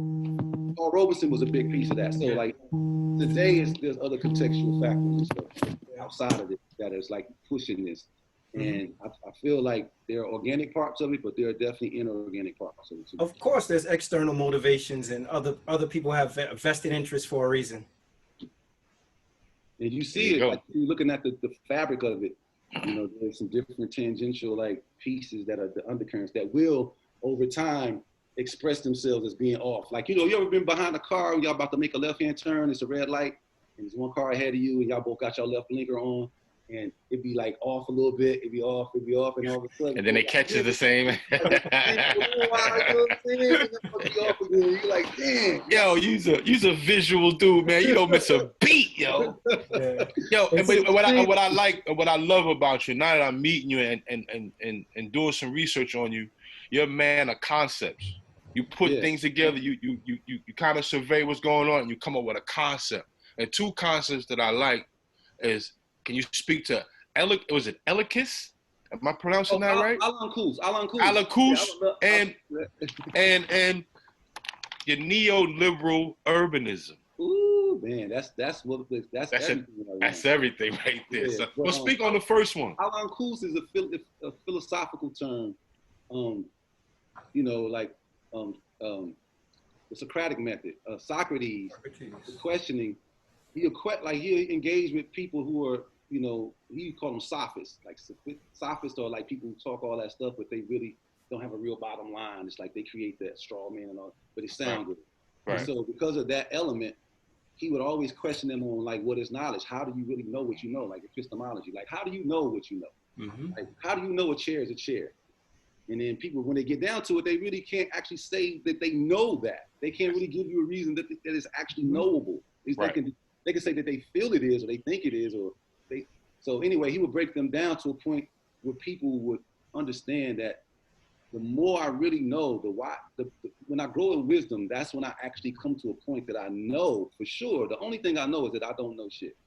Paul Robeson was a big piece of that. So, like, today there's other contextual factors and stuff outside of it that is, like, pushing this. And I feel like there are organic parts of it, but there are definitely inorganic parts of it too. Of course, there's external motivations, and other people have vested interests for a reason. And you see it, like, you're looking at the fabric of it. You know, there's some different tangential like pieces that are the undercurrents that will over time express themselves as being off. Like, you ever been behind a car and y'all about to make a left-hand turn, it's a red light, and there's one car ahead of you, and y'all both got your left blinker on, and it'd be like off a little bit, it'd be off, and all of a sudden. And then it catches the same. You're like, damn. Yo, you's a visual dude, man. You don't miss a beat, yo. Yeah. Yo, and what I like, what I love about you, now that I'm meeting you and doing some research on you, you're a man of concepts. You put things together, you kind of survey what's going on, and you come up with a concept. And two concepts that I like is, can you speak to was it Elikis? Am I pronouncing that right? Alan Kuz. And your neoliberal urbanism. Ooh, man, that's everything. That's everything right there. Yeah, so, well, speak on the first one. Alan Kuz is a philosophical term. The Socratic method. Socrates, questioning. He engaged with people who are, he called them sophists. Like sophists are like people who talk all that stuff, but they really don't have a real bottom line. It's like they create that straw man and all, but it sounds good. Right. And so because of that element, he would always question them on like, what is knowledge? How do you really know what you know? Like epistemology, like how do you know what you know? Mm-hmm. Like how do you know a chair is a chair? And then people, when they get down to it, they really can't actually say that they know that. They can't really give you a reason that is actually knowable. Right. They can say that they feel it is, or they think it is, or they. So anyway, he would break them down to a point where people would understand that the more I really know, when I grow in wisdom, that's when I actually come to a point that I know for sure. The only thing I know is that I don't know shit.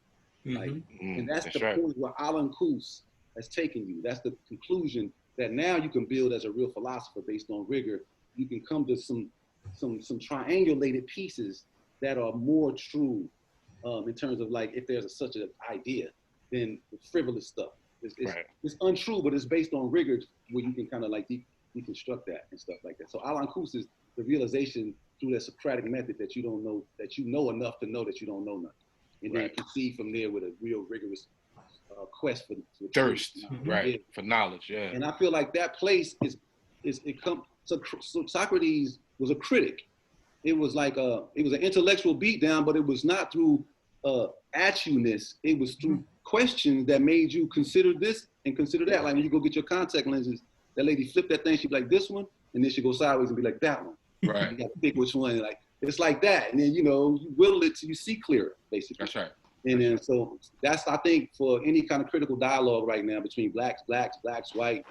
Mm-hmm. Like, and that's the point where Alan Kuz has taken you. That's the conclusion that now you can build as a real philosopher based on rigor. You can come to some triangulated pieces that are more true in terms of like if there's such an idea than the frivolous stuff. It's untrue, but it's based on rigor where you can kind of like deconstruct that and stuff like that. So Alan Kuz is the realization through that Socratic method that you don't know, that you know enough to know that you don't know nothing. And then you can see from there with a real rigorous quest for thirst, for knowledge, And I feel like that place so Socrates was a critic. It was like it was an intellectual beatdown, but it was not through at you-ness. It was through questions that made you consider this and consider that. Like when you go get your contact lenses, that lady flip that thing, she'd be like this one, and then she go sideways and be like that one. Right. You got to pick which one. Like it's like that, and then you whittle it till you see clearer, basically. That's right. And then so that's, I think, for any kind of critical dialogue right now between blacks, whites, black,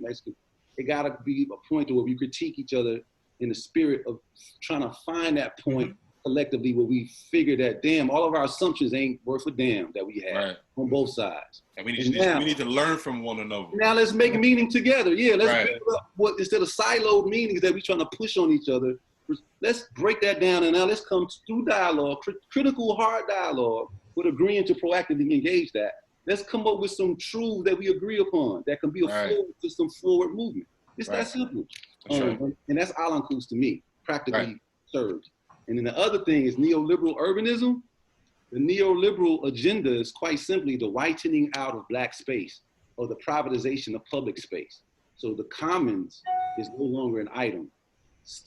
Mexican, it gotta be a point where we critique each other in the spirit of trying to find that point collectively where we figure that, damn, all of our assumptions ain't worth a damn that we have on both sides. And we need to learn from one another. Now let's make meaning together. Yeah, let's build up instead of siloed meanings that we're trying to push on each other, let's break that down, and now let's come through dialogue, critical, hard dialogue, with agreeing to proactively engage that. Let's come up with some truths that we agree upon that can be a forward to some forward movement. It's that simple. And that's Alan Kuz to me, practically served. And then the other thing is neoliberal urbanism. The neoliberal agenda is quite simply the whitening out of black space or the privatization of public space. So the commons is no longer an item.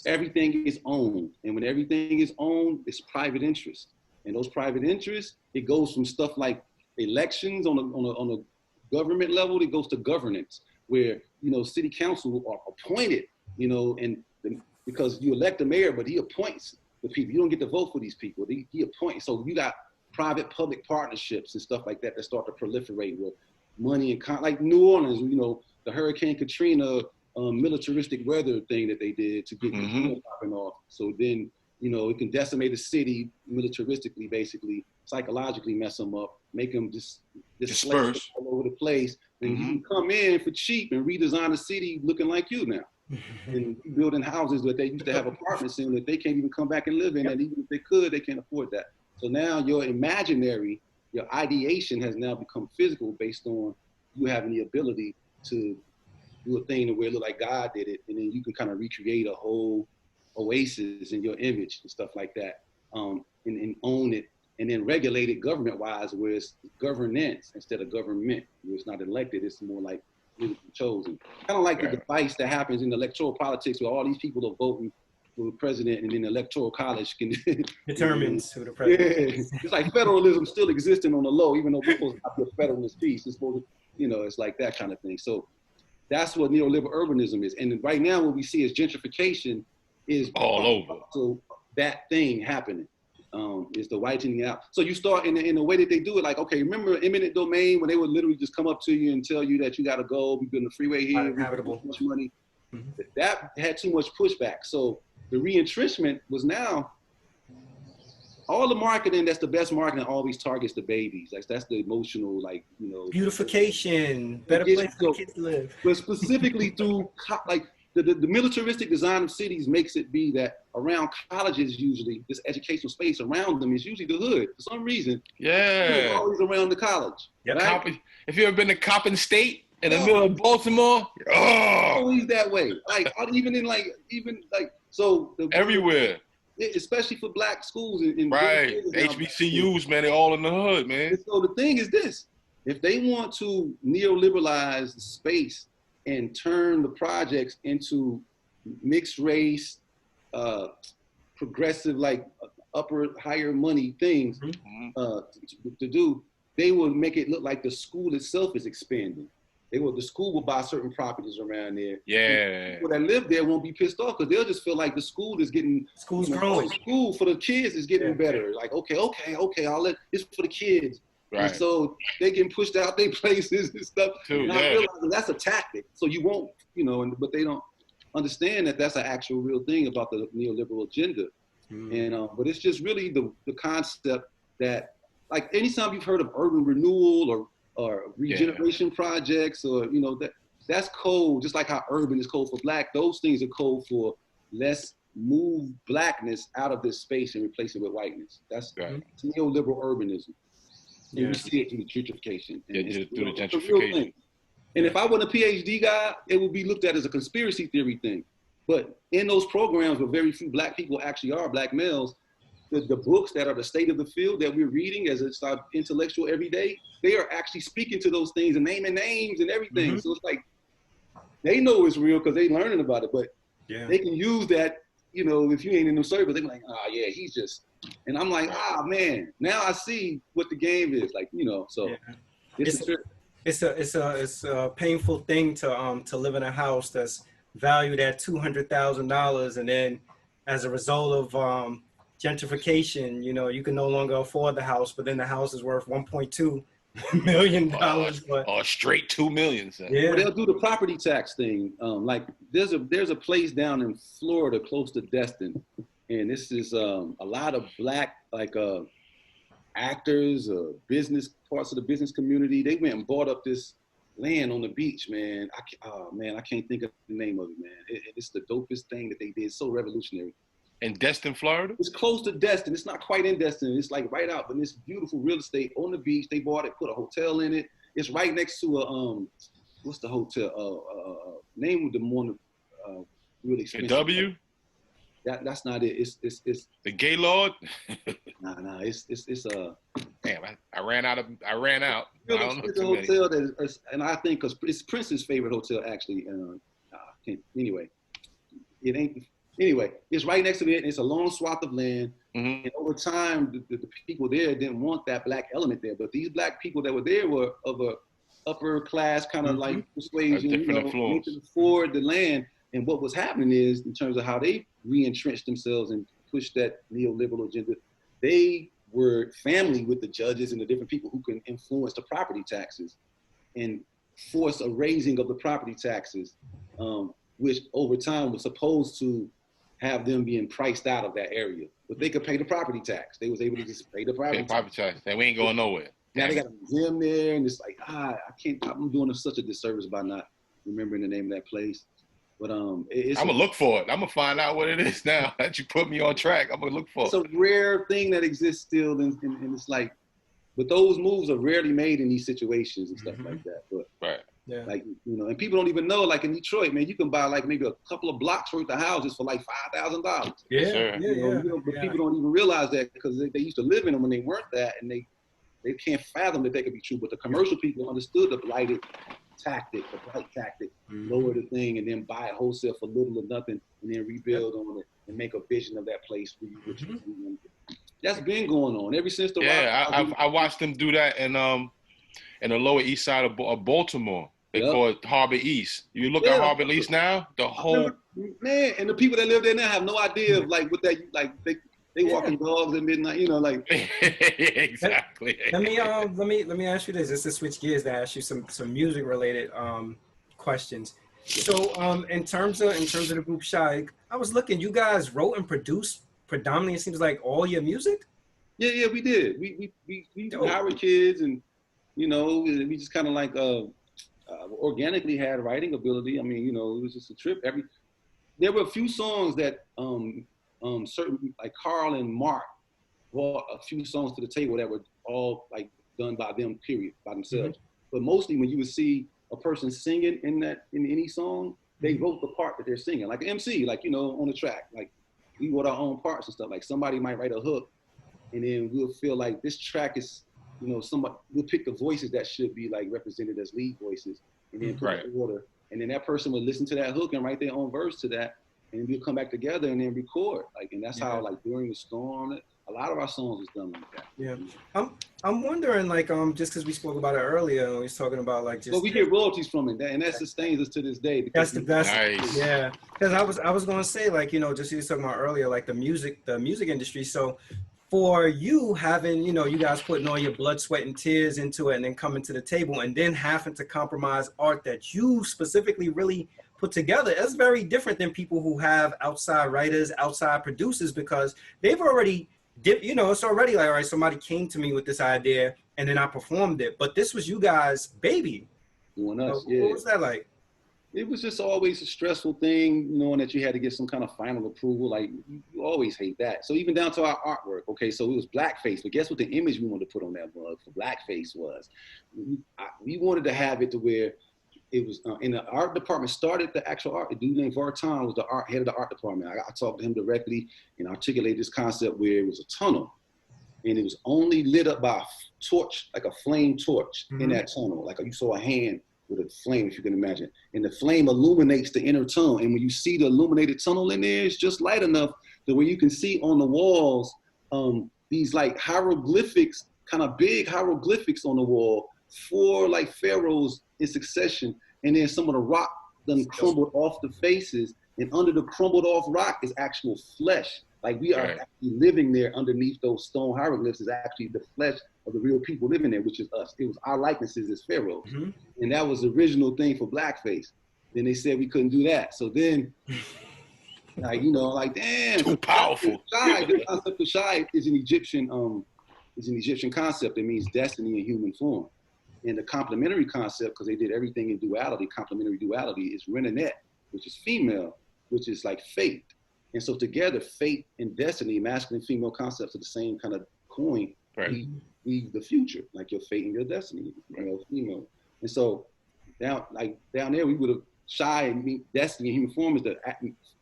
Everything is owned. And when everything is owned, it's private interest. And those private interests, it goes from stuff like elections on a government level, it goes to governance, where, city council are appointed, because you elect the mayor, but he appoints the people. You don't get to vote for these people. He appoints. So you got private-public partnerships and stuff like that start to proliferate with money and like New Orleans, the Hurricane Katrina militaristic weather thing that they did to get Katrina popping off. So then, it can decimate a city militaristically, basically, psychologically mess them up, make them just disperse all over the place. And you can come in for cheap and redesign the city looking like you now. And building houses that they used to have apartments in that they can't even come back and live in. And even if they could, they can't afford that. So now your ideation has now become physical based on you having the ability to do a thing where it look like God did it. And then you can kind of recreate a whole oasis in your image and stuff like that, and own it, and then regulate it government-wise, where it's governance instead of government, where it's not elected. It's more like politically chosen. Kind of like the device that happens in electoral politics where all these people are voting for the president and then the electoral college can determines who the president is. It's like federalism still existing on the low, even though we're supposed to have the federalist piece. It's supposed to, it's like that kind of thing. So that's what neoliberal urbanism is. And right now what we see as gentrification is all over. So that thing happening. Is the whitening out. So you start in the way that they do it, like, okay, remember eminent domain when they would literally just come up to you and tell you that you got to go, we're building a freeway here, uninhabitable, too much money. That had too much pushback. So the re-entrenchment was now all the marketing. That's the best marketing. Always targets the babies. Like that's the emotional, like beautification, better place for kids to live. But specifically through like. The militaristic design of cities makes it be that around colleges, usually this educational space around them is usually the hood for some reason. Yeah, it's always around the college. Yep. Right? If you ever been to Coppin State in the middle of Baltimore, always that way. Like everywhere. Especially for black schools in right HBCUs, man, they're all in the hood, man. And so the thing is this: if they want to neoliberalize the space and turn the projects into mixed race, progressive, like higher money things to do, they will make it look like the school itself is expanding. The school will buy certain properties around there. Yeah. People that live there won't be pissed off because they'll just feel like the school is getting, growing. School for the kids is getting better. Like, okay, it's for the kids. Right. And so they getting pushed out their places and stuff. And I realize that's a tactic. So you won't, but they don't understand that that's an actual real thing about the neoliberal agenda. And but it's just really the concept that, like, anytime you've heard of urban renewal or regeneration projects, or that's code. Just like how urban is code for black, those things are code for let's move blackness out of this space and replace it with whiteness. That's neoliberal urbanism. And we see it through the gentrification. Through the gentrification. And if I wasn't a PhD guy, it would be looked at as a conspiracy theory thing. But in those programs where very few black people actually are black males, the books that are the state of the field that we're reading as it's our intellectual every day, they are actually speaking to those things and naming names and everything. So it's like, they know it's real because they learning about it, but they can use that, if you ain't in the service, they're like, he's just, and I'm like, man, now I see what the game is like, so it's a painful thing to live in a house that's valued at $200,000, and then as a result of gentrification, you can no longer afford the house, but then the house is worth $1.2 million. Or straight $2 million. So. Yeah, well, they'll do the property tax thing. Like there's a place down in Florida close to Destin, and this is a lot of black actors, business parts of the business community. They went and bought up this land on the beach, man. I can't think of the name of it, man. It's the dopest thing that they did. So revolutionary. In Destin, Florida? It's close to Destin. It's not quite in Destin. It's like right out, but it's beautiful real estate on the beach. They bought it, put a hotel in it. It's right next to a what's the hotel? Name of the one really expensive. The W? That's not it. It's the Gaylord? Nah. It's damn. I ran out. It's a hotel that is, and I think because it's Prince's favorite hotel actually. Anyway, it ain't. Anyway, it's right next to it, and it's a long swath of land. And over time, the people there didn't want that black element there. But these black people that were there were of a upper class kind of like persuasion, they could afford the land. And what was happening is, in terms of how they re-entrenched themselves and pushed that neoliberal agenda, they were family with the judges and the different people who can influence the property taxes and force a raising of the property taxes, which over time was supposed to have them being priced out of that area. But they could pay the property tax. They was able to just pay the property tax. And we ain't going nowhere. Now they got a museum there, and it's like, I'm doing such a disservice by not remembering the name of that place. But I'm gonna look for it. I'm gonna find out what it is now that you put me on track. I'm gonna look for it. It's a rare thing that exists still, and it's like, but those moves are rarely made in these situations and stuff like that. But like, and people don't even know, like in Detroit, man, you can buy like maybe a couple of blocks worth of houses for like $5,000. But people don't even realize that because they used to live in them when they weren't that, and they can't fathom that they could be true. But the commercial people understood the blighted tactic, the Bright tactic, lower the thing and then buy it wholesale for little or nothing and then rebuild on it and make a vision of that place for you. That's been going on ever since the I watched them do that in the Lower East Side of Baltimore. They call it Harbor East. You look at Harbor East now, the whole man, and the people that live there now have no idea of like what that like they walking dogs at midnight, you know, like exactly. Let me ask you this. Just to switch gears to ask you some music related questions. So in terms of the group Shai, I was looking, you guys wrote and produced predominantly, it seems like, all your music? Yeah, we did. We hired kids, and you know, we just kind of like organically had writing ability. I mean, you know, it was just a trip. There were a few songs that certain, like Carl and Mark brought a few songs to the table that were all like done by them, period, by themselves. But mostly when you would see a person singing in any song, they wrote the part that they're singing, like an MC, like, you know, on the track. Like we wrote our own parts and stuff. Like somebody might write a hook, and then we'll feel like this track is, you know, we'll pick the voices that should be like represented as lead voices, and then put it in order. And then that person would listen to that hook and write their own verse to that, and we'll come back together and then record. Like, and that's how, like, During the Storm, a lot of our songs was done like that. Yeah. I'm wondering, like, just because we spoke about it earlier, we was talking about like just. Well, we get royalties from it, and that sustains us to this day. That's the best. Nice. Yeah, because I was gonna say, like, you know, just you were talking about earlier, like the music industry. So for you having, you know, you guys putting all your blood, sweat, and tears into it, and then coming to the table, and then having to compromise art that you specifically really put together, that's very different than people who have outside writers, outside producers, because they've already, you know, it's already like, all right, somebody came to me with this idea, and then I performed it. But this was you guys' baby. Doing us, so what was that like? It was just always a stressful thing, knowing that you had to get some kind of final approval. Like, you always hate that. So even down to our artwork, okay, so it was blackface, but guess what the image we wanted to put on that mug for blackface was? We wanted to have it to where it was in the art department, started the actual art. A dude named Vartan was the head of the art department. I talked to him directly and articulated this concept where it was a tunnel, and it was only lit up by a torch, like a flame torch in that tunnel. Like you saw a hand with a flame, if you can imagine. And the flame illuminates the inner tunnel. And when you see the illuminated tunnel in there, it's just light enough that where you can see on the walls, these like hieroglyphics, kind of big hieroglyphics on the wall, 4 like pharaohs in succession. And then some of the rock done crumbled off the faces. And under the crumbled off rock is actual flesh. Like we are actually living there underneath those stone hieroglyphs is actually the flesh of the real people living there, which is us. It was our likenesses as pharaohs. And that was the original thing for blackface. Then they said we couldn't do that. So then, like, you know, like, damn. Too powerful. Shai, the concept of Shai is an Egyptian concept that means destiny in human form. And the complementary concept, because they did everything in duality, complementary duality, is Renenet, which is female, which is like fate. And so together, fate and destiny, masculine and female concepts are the same kind of coin. Right. We the future, like your fate and your destiny, male, female. And so down there, we would have Shai and destiny in human form is the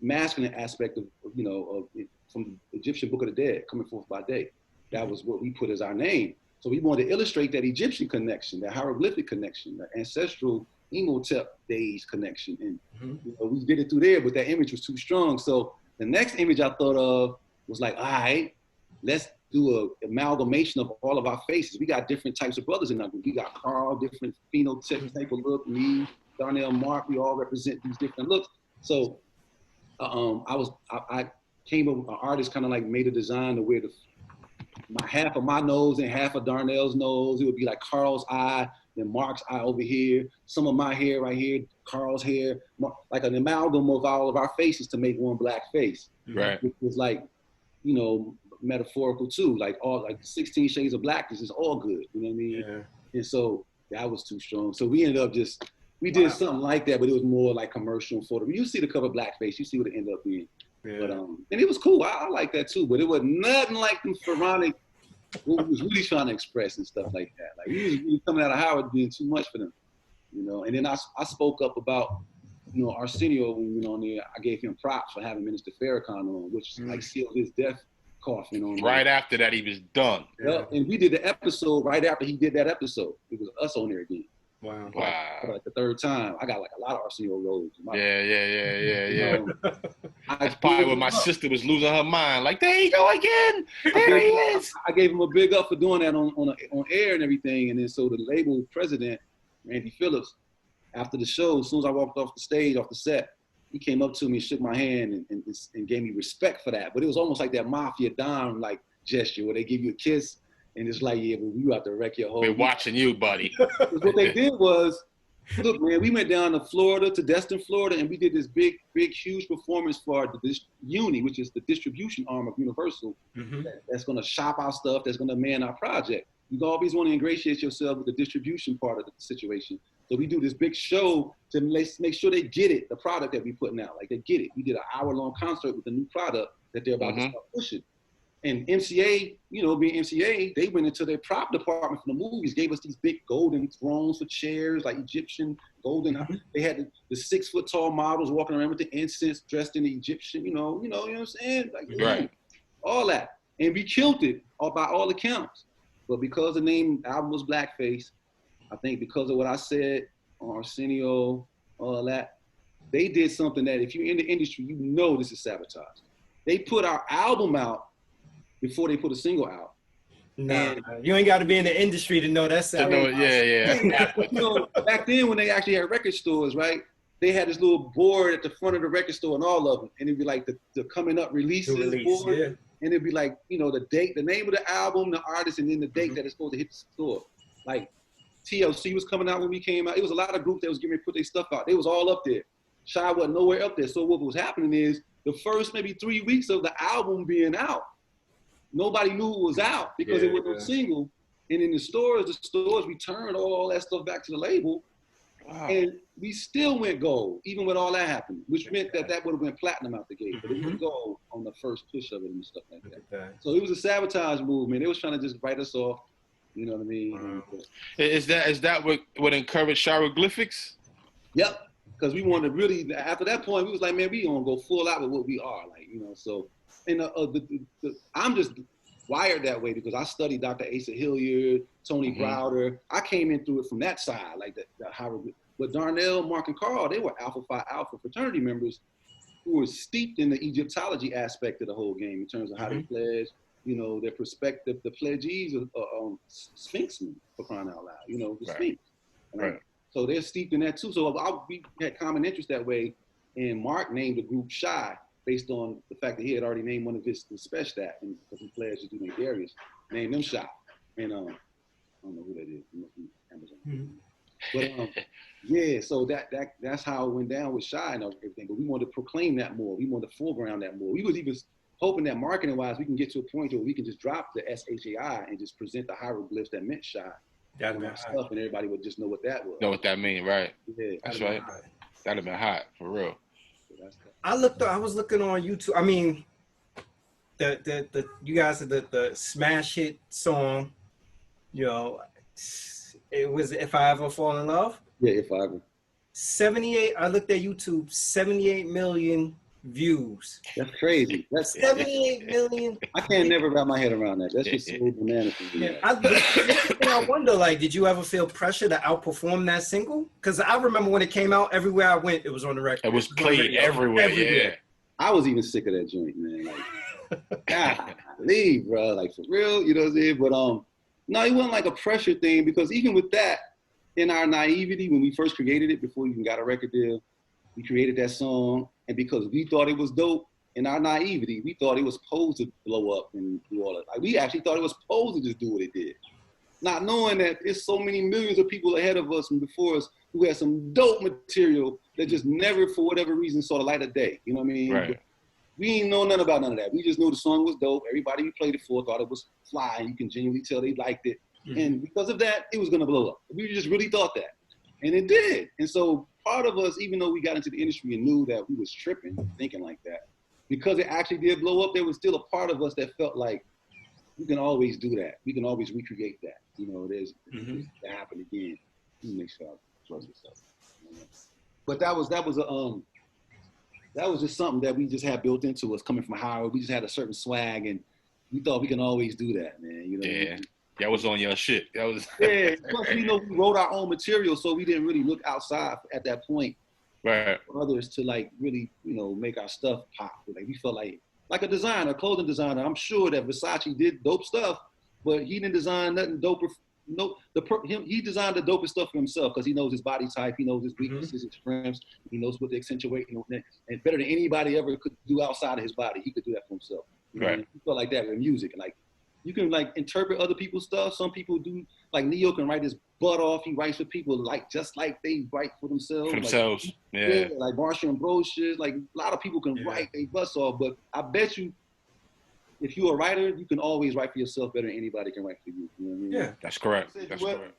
masculine aspect of, you know, from the Egyptian Book of the Dead, coming forth by day. That was what we put as our name. So we wanted to illustrate that Egyptian connection, that hieroglyphic connection, the ancestral Imhotep days connection. And you know, we did it through there, but that image was too strong. So the next image I thought of was like, all right, let's do an amalgamation of all of our faces. We got different types of brothers in our group. We got Carl, different phenotype type of look, me, Darnell, Mark, we all represent these different looks. So I came up with an artist kind of like made a design to where half of my nose and half of Darnell's nose, it would be like Carl's eye, then Mark's eye over here, some of my hair right here, Carl's hair, like an amalgam of all of our faces to make one black face. Right. It was like, you know, metaphorical too, like all like 16 shades of black, this is all good, you know what I mean? Yeah. And so that was too strong. So we ended up we did something like that, but it was more like commercial photo. You see the cover blackface, you see what it ended up being. Yeah. But and it was cool. I like that too, but it was nothing like them pharaonic what we was really trying to express and stuff like that. Like we was really coming out of Howard being too much for them, you know. And then I spoke up about, you know, Arsenio when we went on there. I gave him props for having Minister Farrakhan on, which like sealed his death coffin on. Right after that, he was done. Yeah, and we did the episode right after he did that episode. It was us on there again. Wow. Wow. Like the third time, I got like a lot of Arsenio roles. Yeah. That's I probably when my sister was losing her mind. Like, there he go again. There he is. I gave him a big up for doing that on air and everything. And then so the label president, Randy Phillips, after the show, as soon as I walked off the stage, off the set, he came up to me and shook my hand and gave me respect for that. But it was almost like that Mafia Don like gesture where they give you a kiss and it's like, yeah, but we about to wreck your whole. We're watching you, buddy. What they did was, look, man, we went down to Destin, Florida, and we did this big, huge performance for this Uni, which is the distribution arm of Universal, that's going to shop our stuff, that's going to man our project. You always want to ingratiate yourself with the distribution part of the situation. So we do this big show to make sure they get it, the product that we're putting out. Like, they get it. We did an hour-long concert with the new product that they're about to start pushing. And MCA, you know, being MCA, they went into their prop department for the movies, gave us these big golden thrones for chairs, like Egyptian golden. They had the 6 foot tall models walking around with the incense, dressed in the Egyptian, you know what I'm saying? Like, all that. And we killed it by all accounts. But because the album was Blackface, I think because of what I said on Arsenio, all that, they did something that if you're in the industry, you know this is sabotage. They put our album out before they put a single out. Nah, you ain't got to be in the industry to know that's yeah. You know, back then when they actually had record stores, right? They had this little board at the front of the record store and all of them, and it'd be like the coming up releases board, and it'd be like, you know, the date, the name of the album, the artist, and then the date that it's supposed to hit the store. Like TLC was coming out when we came out. It was a lot of groups that was getting ready to put their stuff out. They was all up there. Shai wasn't nowhere up there. So what was happening is the first maybe 3 weeks of the album being out, nobody knew it was out because it was no single. And in the stores returned all that stuff back to the label. Wow. And we still went gold, even with all that happening, which meant that would have went platinum out the gate. But it went gold on the first push of it and stuff like that. So it was a sabotage movement. They was trying to just write us off. You know what I mean? Wow. Is that what encouraged hieroglyphics? Yep. Because we wanted to really, after that point, we was like, man, we gonna go full out with what we are, like, you know. So, and I'm just wired that way because I studied Dr. Asa Hilliard, Tony Browder. I came in through it from that side, like the hieroglyph. But Darnell, Mark, and Carl, they were Alpha Phi Alpha fraternity members who were steeped in the Egyptology aspect of the whole game in terms of how they pledge, you know, their perspective. The pledgees are Sphinxmen, for crying out loud, you know, the Sphinx. Right. So they're steeped in that too. So we had common interest that way. And Mark named the group Shai based on the fact that he had already named one of his special staff, and because he pledged to do named Darius, named them Shai. And I don't know who that is. Amazon. But yeah, so that's how it went down with Shai and everything. But we wanted to proclaim that more. We wanted to foreground that more. We was even hoping that marketing wise, we can get to a point where we can just drop the SHAI and just present the hieroglyphs that meant Shai. Stuff, and everybody would just know what that was. Know what that mean, right? Yeah, that's right. That'd have been hot for real. I was looking on YouTube. I mean, the you guys had the smash hit song. You know, it was If I Ever Fall in Love. Yeah, If I Ever. 78. I looked at YouTube. 78 million views. That's crazy. That's 78 million. I can't never wrap my head around that. That's just so bananas for me. I wonder, like, did you ever feel pressure to outperform that single? Because I remember when it came out, everywhere I went, it was on the record. It was played everywhere. Yeah. I was even sick of that joint, man. Like, God, leave, bro. Like, for real, you know what I'm saying? But no, it wasn't like a pressure thing because even with that, in our naivety, when we first created it, before we even got a record deal, we created that song. And because we thought it was dope, in our naivety, we thought it was supposed to blow up and do all that. Like, we actually thought it was supposed to just do what it did. Not knowing that there's so many millions of people ahead of us and before us who had some dope material that just never, for whatever reason, saw the light of day. You know what I mean? Right. We ain't know nothing about none of that. We just knew the song was dope. Everybody we played it for thought it was fly. And you can genuinely tell they liked it. And because of that, it was going to blow up. We just really thought that. And it did. And so part of us, even though we got into the industry and knew that we was tripping, thinking like that, because it actually did blow up, there was still a part of us that felt like we can always do that. We can always recreate that. You know, there's to happen again. Make sure I trust yourself. But that was just something that we just had built into us coming from Howard. We just had a certain swag, and we thought we can always do that, man. You know. Yeah. That was on your shit. That was yeah. Plus, we wrote our own material, so we didn't really look outside at that point. Right. For others to like really, make our stuff pop. Like we felt like a designer, a clothing designer. I'm sure that Versace did dope stuff, but he didn't design nothing doper. No, he designed the dopest stuff for himself because he knows his body type, he knows his weaknesses, his strengths, he knows what to accentuate, and better than anybody ever could do outside of his body, he could do that for himself. Right. He felt like that with music, and like you can like interpret other people's stuff. Some people do, like Neo can write his butt off. He writes for people like just like they write for themselves. For themselves, like, yeah. Like Marshall Ambrosius, like a lot of people can write their butts off, but I bet you, if you're a writer, you can always write for yourself better than anybody can write for you. You know what I mean? Yeah, that's correct. That's correct.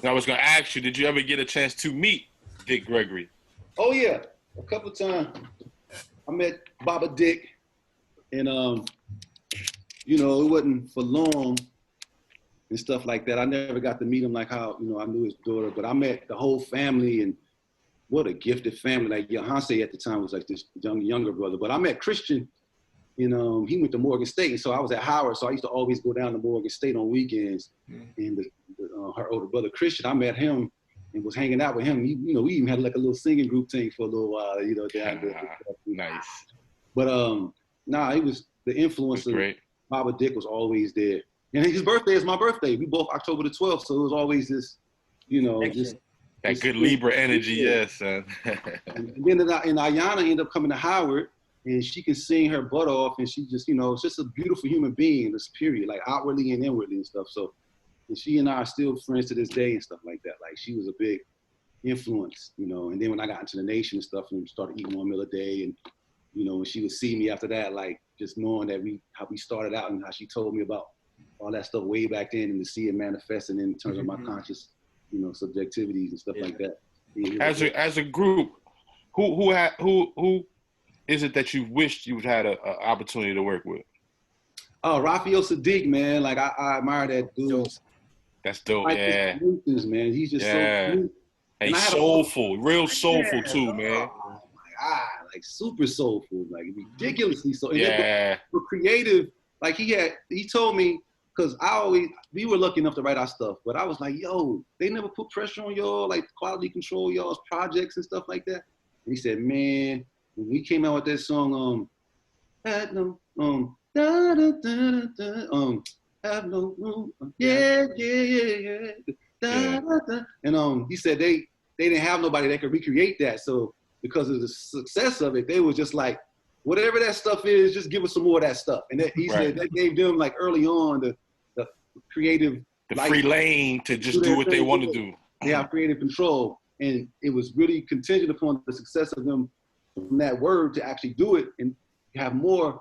Now, I was gonna ask you, did you ever get a chance to meet Dick Gregory? Oh yeah, a couple of times. I met Baba Dick, and it wasn't for long and stuff like that. I never got to meet him like how I knew his daughter, but I met the whole family, and what a gifted family. Like Hanse at the time was like this younger brother, but I met Christian. And he went to Morgan State, and so I was at Howard, so I used to always go down to Morgan State on weekends. And her older brother Christian, I met him and was hanging out with him. We even had like a little singing group thing for a little while, down there. Nice. But it was the influence of Baba Dick was always there. And his birthday is my birthday. We both October the 12th, so it was always this, that good Libra energy, yes. And then Ayana ended up coming to Howard. And she can sing her butt off, and she just, it's just a beautiful human being in this period, like outwardly and inwardly and stuff. So, and she and I are still friends to this day and stuff like that. Like she was a big influence, And then when I got into the Nation and stuff, and started eating 1 meal a day, and when she would see me after that, like just knowing that how we started out and how she told me about all that stuff way back then, and to see it manifesting in terms of my conscious, subjectivities and stuff like that. As a group, who is it that you wished you had an opportunity to work with? Oh, Raphael Sadiq, man. Like, I admire that dude. That's dope, man. He's just so cute. And he's soulful, real soulful too, man. Oh, my God. Like, super soulful. Like, ridiculously so. And for creative, like, he told me, because we were lucky enough to write our stuff, but I was like, yo, they never put pressure on y'all, like, quality control y'all's projects and stuff like that. And he said, man, when we came out with that song, have no room, yeah. And he said they didn't have nobody that could recreate that. So because of the success of it, they was just like, whatever that stuff is, just give us some more of that stuff. And he said that gave them like early on the creative, free lane to just do what they want to do. They have creative control, and it was really contingent upon the success of them from that word to actually do it and have more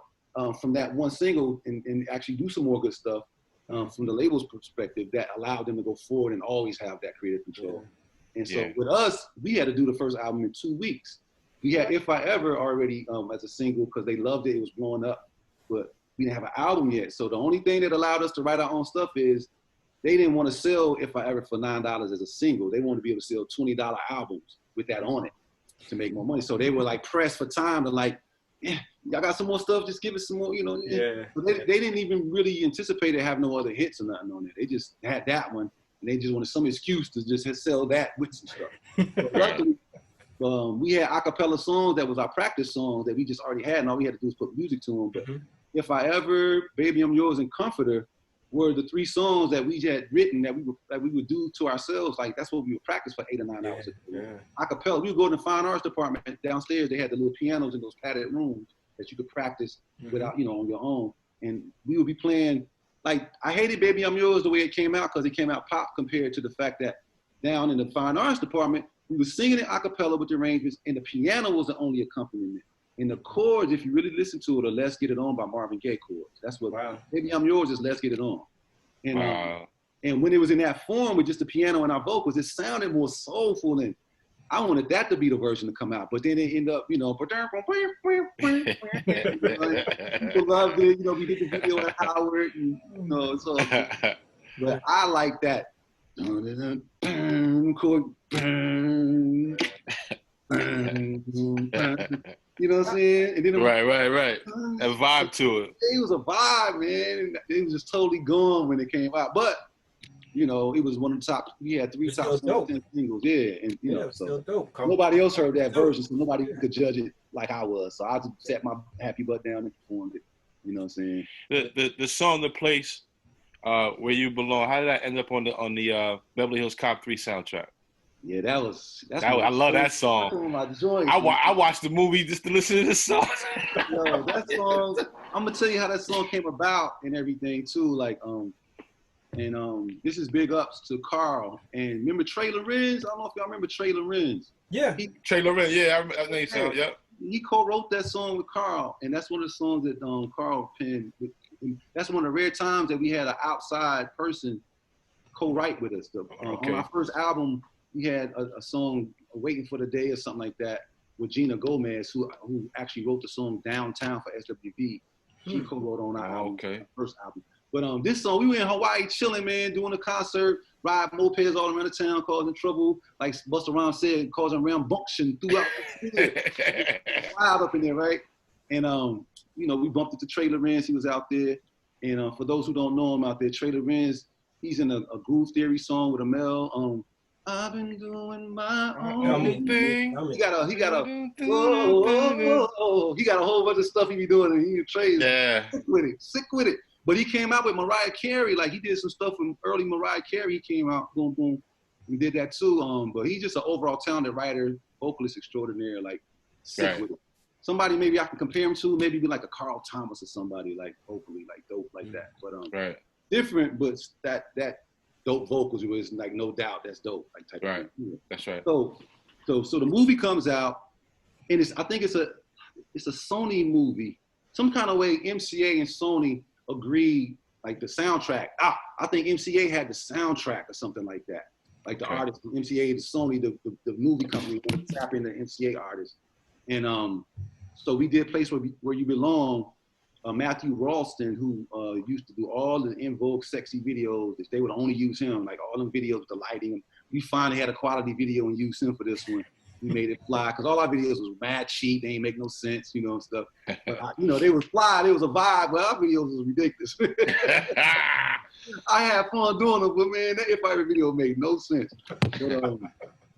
from that one single and actually do some more good stuff from the label's perspective that allowed them to go forward and always have that creative control. And so with us, we had to do the first album in 2 weeks. We had If I Ever already as a single because they loved it. It was blowing up, but we didn't have an album yet. So the only thing that allowed us to write our own stuff is they didn't want to sell If I Ever for $9 as a single. They wanted to be able to sell $20 albums with that on it to make more money. So they were like pressed for time to like, y'all got some more stuff, just give us some more, So they didn't even really anticipate to have no other hits or nothing on it. They just had that one, and they just wanted some excuse to just sell that with some stuff. But luckily, we had a cappella songs that was our practice songs that we just already had, and all we had to do was put music to them. But If I Ever, Baby I'm Yours, and Comforter were the 3 songs that we had written that we would do to ourselves. Like that's what we would practice for 8 or 9 hours. A cappella. We would go in the fine arts department downstairs. They had the little pianos in those padded rooms that you could practice without, on your own. And we would be playing. Like I hated Baby I'm Yours the way it came out because it came out pop compared to the fact that down in the fine arts department we were singing it a cappella with the arrangements, and the piano was the only accompaniment. And the chords, if you really listen to it, are Let's Get It On by Marvin Gaye chords. That's what Baby I'm Yours is Let's Get It On. And and when it was in that form with just the piano and our vocals, it sounded more soulful, and I wanted that to be the version to come out. But then it ended up, people loved it. We did the video at Howard, and so. But I like that. You know what I'm saying? And then right. A vibe to it. It was a vibe, man. It was just totally gone when it came out. But you know, it was one of the top. We had 3 top 10 singles, yeah, and you know, so still dope. Nobody else heard that version, so nobody could judge it like I was. So I just sat my happy butt down and performed it. You know what I'm saying? The song, The Place, Where You Belong. How did that end up on the Beverly Hills Cop 3 soundtrack? Yeah, I love that song. I watched the movie just to listen to this song. Yo, that song. I'm gonna tell you how that song came about and everything too. Like this is big ups to Carl. And remember Trey Lorenz? I don't know if y'all remember Trey Lorenz. Yeah. Trey Lorenz, yeah, I know you sound, yeah. He co-wrote that song with Carl, and that's one of the songs that Carl penned. That's one of the rare times that we had an outside person co-write with us. On our first album, we had a song, Waiting for the Day or something like that, with Gina Gomez, who actually wrote the song Downtown for SWV. She co-wrote on our album, our first album. But this song, we were in Hawaii chilling, man, doing a concert, ride mopeds all around the town, causing trouble, like Busta Rhymes said, causing rambunctious throughout the city. Wild up in there, right? And, you know, we bumped into Trey Lorenz. He was out there. And for those who don't know him out there, Trey Lorenz, he's in a Groove Theory song with Amel. I've been doing my own thing. He got a whole bunch of stuff he be doing. And he Trey's sick with it. But he came out with Mariah Carey. Like, he did some stuff from early Mariah Carey. He came out, boom, boom. We did that too. But he's just an overall talented writer, vocalist extraordinaire, like, sick with it. Somebody maybe I can compare him to, maybe be like a Carl Thomas or somebody, like, vocally, like, dope like that. But different, but that dope vocals was, like, no doubt that's dope. Like, type of thing. That's right. So the movie comes out, and I think it's a Sony movie. Some kind of way MCA and Sony agreed, like the soundtrack. I think MCA had the soundtrack or something like that. Like the artist, the MCA, the Sony, the movie company wanted to tap into MCA artists. And so we did Place Where You Belong. Matthew Ralston, who used to do all the In Vogue sexy videos, they would only use him, like all them videos with the lighting. We finally had a quality video and used him for this one. We made it fly, because all our videos was mad cheap. They ain't make no sense, you know, and stuff. But, you know, they was fly. There was a vibe, but our videos was ridiculous. I had fun doing them, but man, that If I Ever video made no sense.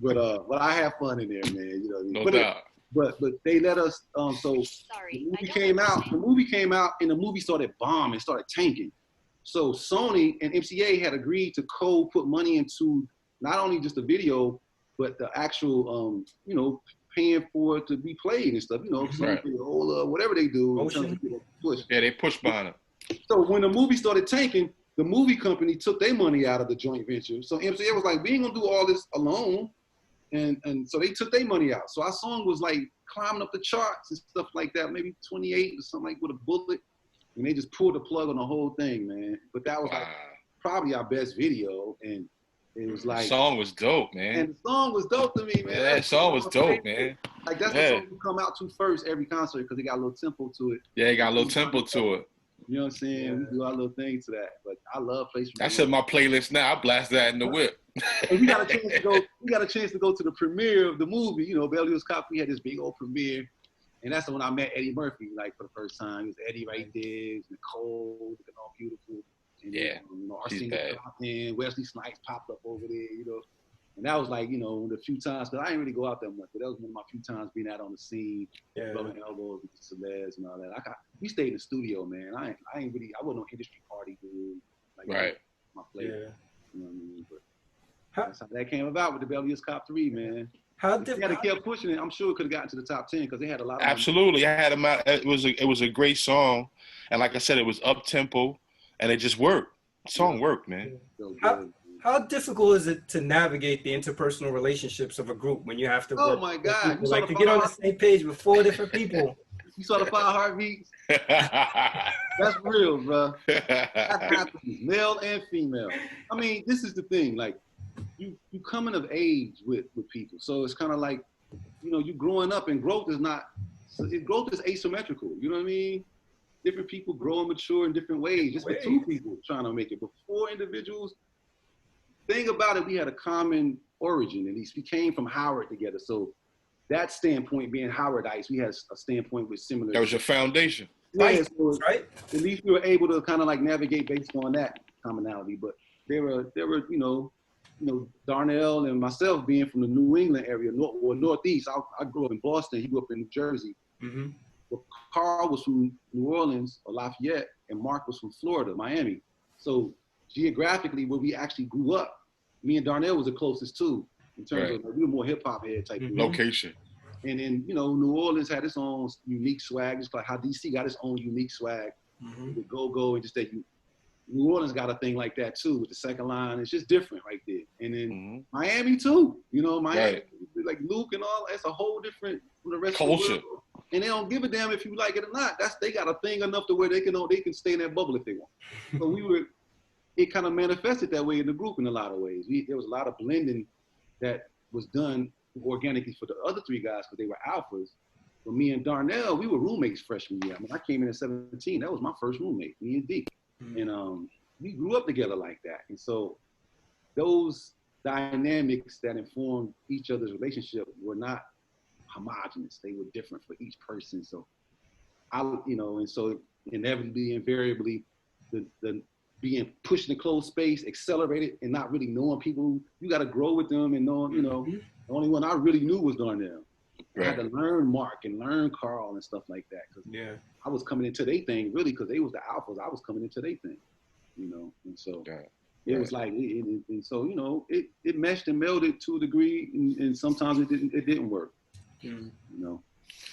But I had fun in there, man. You know, no doubt. But they let us. So the movie came out. The movie came out, and the movie started bombing, started tanking. So Sony and MCA had agreed to put money into not only just the video, but the actual, you know, paying for it to be played and stuff, you know, whatever they do. Push. Yeah, they push behind it. So when the movie started tanking, the movie company took their money out of the joint venture. So MCA was like, we ain't gonna do all this alone. And so they took their money out. So our song was like climbing up the charts and stuff like that, maybe 28 or something, like with a bullet. And they just pulled the plug on the whole thing, man. But that was like probably our best video. And it was like, the song was dope, man. And the song was dope to me, man. Yeah, that song was dope, man. Like, that's the song we come out to first every concert, because it got a little tempo to it. Yeah, it got a little tempo to it. You know what I'm saying? Yeah. We do our little thing to that. But I love Place Where You Belong. That's in my playlist now. I blast that in the whip. And we got a chance to go. We got a chance to go to the premiere of the movie. You know, Beverly Hills Cop. We had this big old premiere, and that's when I met Eddie Murphy, like, for the first time. It was Eddie right there, it was Nicole, looking all beautiful. And, you know, Arsene popped in, Wesley Snipes popped up over there, you know. And that was like, you know, the few times, because I didn't really go out that much, but that was one of my few times being out on the scene, rubbing elbows with the celebs and all that. We stayed in the studio, man. I wasn't no industry party dude. Like, my flavor. Yeah. You know what I mean? But that's how that came about with the Beverly Hills Cop 3, man. If they had kept pushing it, I'm sure it could have gotten to the top 10, because they had a lot of Absolutely. I had them out. It was a great song. And like I said, it was up tempo, and it just worked. The song worked, man. How difficult is it to navigate the interpersonal relationships of a group when you have to work my God. People, like, to get on the same page with 4 different people? You saw the 5 heartbeats? That's real, bro. That happens, male and female. I mean, this is the thing. Like, you coming of age with people. So it's kind of like, you know, you growing up, and growth is asymmetrical. You know what I mean? Different people grow and mature in different ways. Just with 2 people trying to make it. But 4 individuals, thing about it, we had a common origin. At least we came from Howard together. So that standpoint being Howardites, we had a standpoint with similar. That was your foundation. Yeah, so right? At least we were able to kind of like navigate based on that commonality. But there were Darnell and myself being from the New England area, Northeast. I grew up in Boston. He grew up in New Jersey. Mm-hmm. But Carl was from New Orleans or Lafayette, and Mark was from Florida, Miami. So geographically, where we actually grew up, me and Darnell was the closest too, in terms of like, we were more hip hop head type. Location. And then, New Orleans had its own unique swag, just like how DC got its own unique swag. The go-go and just that New Orleans got a thing like that too with the second line. It's just different right there. And then Miami too, Miami, like Luke and all, that's a whole different from the rest culture. Of the world. And they don't give a damn if you like it or not. They got a thing enough to where they can stay in that bubble if they want. So it kind of manifested that way in the group in a lot of ways. There was a lot of blending that was done organically for the other three guys because they were alphas. But me and Darnell, we were roommates freshman year. I mean, I came in at 17. That was my first roommate, me and Dick. And we grew up together like that. And so those dynamics that informed each other's relationship were not homogenous. They were different for each person. So and so inevitably, invariably, the being pushed in a closed space, accelerated, and not really knowing people, you got to grow with them and know, the only one I really knew was Darnell. Right. I had to learn Mark and learn Carl and stuff like that. Cause I was coming into their thing really because they was the alphas. I was coming into their thing, and so it was like, and so, it meshed and melded to a degree, and sometimes it didn't work,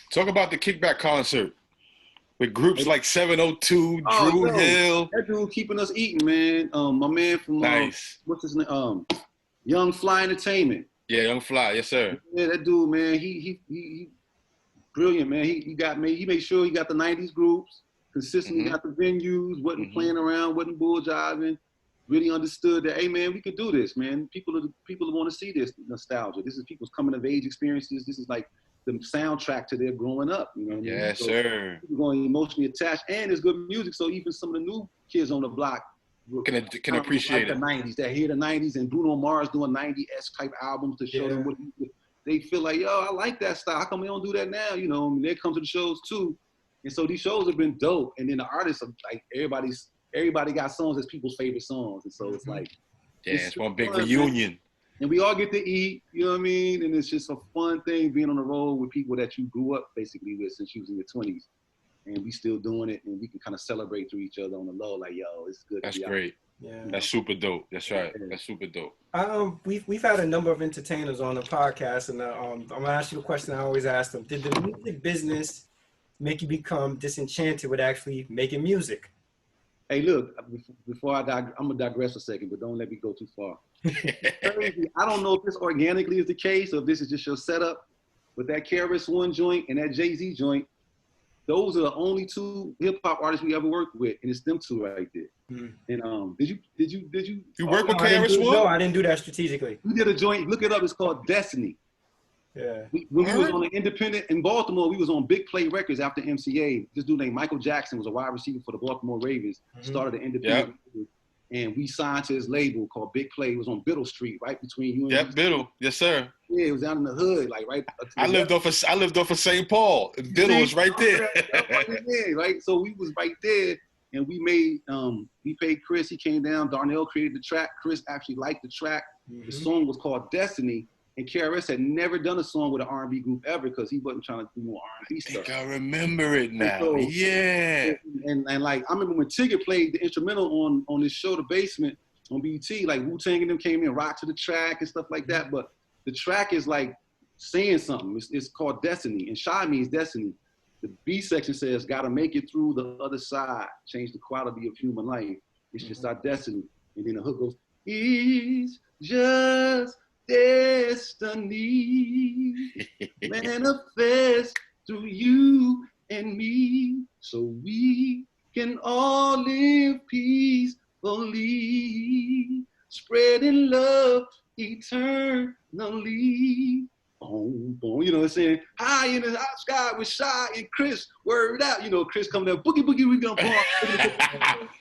Talk about the Kickback concert with groups like 702, Drew Hill. That dude keeping us eating, man. My man from, what's his name? Young Fly Entertainment. Yeah, Young Fly, yes sir. Yeah, that dude, man, he brilliant, man. He made sure he got the 90s groups, consistently got the venues, wasn't playing around, wasn't bull jiving, really understood that, hey man, we could do this, man. People want to see this nostalgia. This is people's coming of age experiences. This is like the soundtrack to their growing up, you know what I mean? Yes, sir. People going emotionally attached, and it's good music, so even some of the new kids on the block can appreciate the 90s, that hear the 90s, and Bruno Mars doing 90s type albums to show them what they feel like, yo, I like that style. How come we don't do that now? They come to the shows too. And so these shows have been dope. And then the artists are like, everybody got songs as people's favorite songs. And so it's like, it's one big reunion. Man. And we all get to eat, you know what I mean? And it's just a fun thing being on the road with people that you grew up basically with since you was in your 20s. And we still doing it, and we can kind of celebrate through each other on the low, like, yo, it's good. That's great. Yeah. That's super dope. That's right. That's super dope. We've had a number of entertainers on the podcast, and I'm gonna ask you a question I always ask them: did the music business make you become disenchanted with actually making music? Hey, look, before I'm gonna digress a second, but don't let me go too far. Crazy. I don't know if this organically is the case or if this is just your setup, but that KRS-One joint and that Jay-Z joint, those are the only two hip hop artists we ever worked with, and it's them two right there. And did you work with KRS-One? No, I didn't do that strategically. We did a joint. Look it up. It's called Destiny. Yeah. When we was on an independent in Baltimore, we was on Big Play Records after MCA. This dude named Michael Jackson was a wide receiver for the Baltimore Ravens. Started an independent. And we signed to his label called Big Play. It was on Biddle Street, right between you and Yep, Biddle. Yes, sir. Yeah, it was down in the hood, like right. I lived off of St. Paul. Biddle was right there. Right. So we was right there, and we made. We paid Chris. He came down. Darnell created the track. Chris actually liked the track. The song was called Destiny. And KRS had never done a song with an R&B group ever because he wasn't trying to do more R&B stuff. I think I remember it now. So, and like I remember when Tigger played the instrumental on this show, The Basement, on BET, like Wu-Tang and them came in, rock to the track and stuff like that. But the track is like saying something. It's called Destiny, and Shai means destiny. The B section says, "Gotta make it through the other side, change the quality of human life. It's just our destiny." And then the hook goes, "It's just destiny manifest through you and me, so we can all live peacefully, spreading love eternally." Boom, boom. You know what I'm saying? High in the sky with Shai and Chris. Word out. Chris coming there. Boogie, boogie, we gonna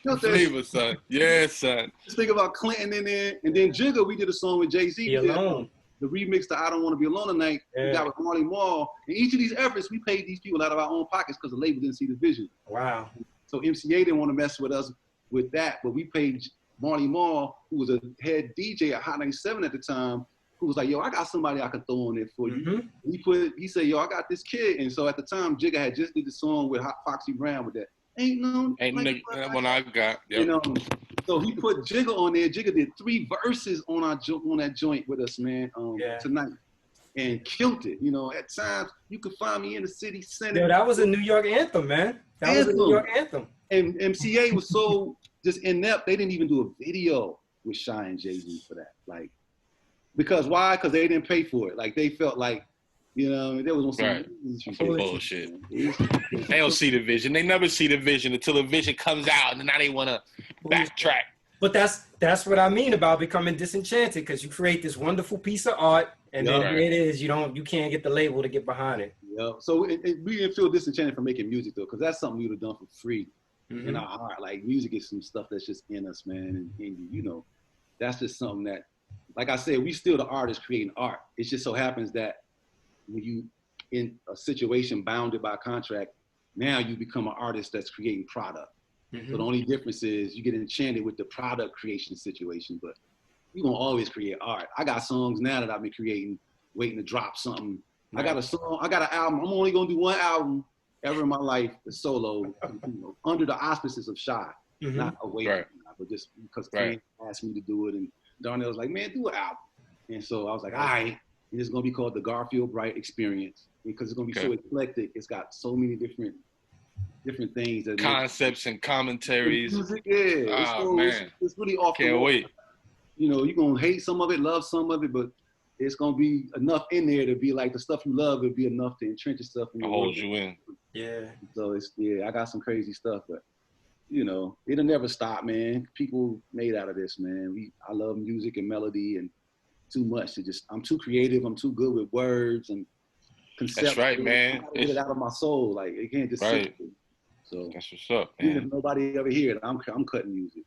pull. Flavor, son. Yeah, son. Just think about Clinton in there. And then Jigga, we did a song with Jay-Z. Be Alone. the remix to I Don't Want to Be Alone Tonight, we got with Marley Marl. And each of these efforts, we paid these people out of our own pockets because the label didn't see the vision. Wow. So MCA didn't want to mess with us with that, but we paid Marley Marl, who was a head DJ at Hot 97 at the time, who was like, yo, I got somebody I can throw on there for you. He said, yo, I got this kid. And so at the time, Jigga had just did the song with Foxy Brown with that. Ain't no one I got. Yep. You know, so he put Jigga on there. Jigga did 3 verses on that joint with us, man, tonight, and killed it. You know, at times you could find me in the city center. Yo, that was a New York anthem, man. That was a New York anthem. And MCA was so just inept. They didn't even do a video with Shai and Jay-Z for that. Like, because why? Because they didn't pay for it. Like they felt like, you know, there was some bullshit. They don't see the vision. They never see the vision until the vision comes out, and now they want to backtrack. But that's what I mean about becoming disenchanted, because you create this wonderful piece of art, and then here it is. You can't get the label to get behind it. Yeah. So we didn't feel disenchanted for making music though, because that's something we would have done for free in our heart. Like music is some stuff that's just in us, man, and you know, that's just something that, like I said, we still the artists creating art. It just so happens that when you in a situation bounded by contract, now you become an artist that's creating product. So the only difference is you get enchanted with the product creation situation, but you're gonna always create art. I got songs now that I've been creating, waiting to drop something. I got a song, I got an album. I'm only gonna do one album ever in my life, the solo, you know, under the auspices of Shai, not away, but just because Kane asked me to do it, and Darnell was like, man, do an album. And so I was like, all right. And it's gonna be called the Garfield Bright Experience, because it's gonna be so eclectic. It's got so many different things that concepts and commentaries. Music, it's really off. Can't wait. You know, you're gonna hate some of it, love some of it, but it's gonna be enough in there to be like the stuff you love. It'll be enough to entrench yourself in. Hold you in. Yeah. So I got some crazy stuff, but you know, it'll never stop, man. People made out of this, man. I love music and melody and too much to just. I'm too creative. I'm too good with words and concepts. That's right, man. I get it out of my soul. Like it can't just sit. So that's what's up, man. Even if nobody ever hear it, I'm cutting music.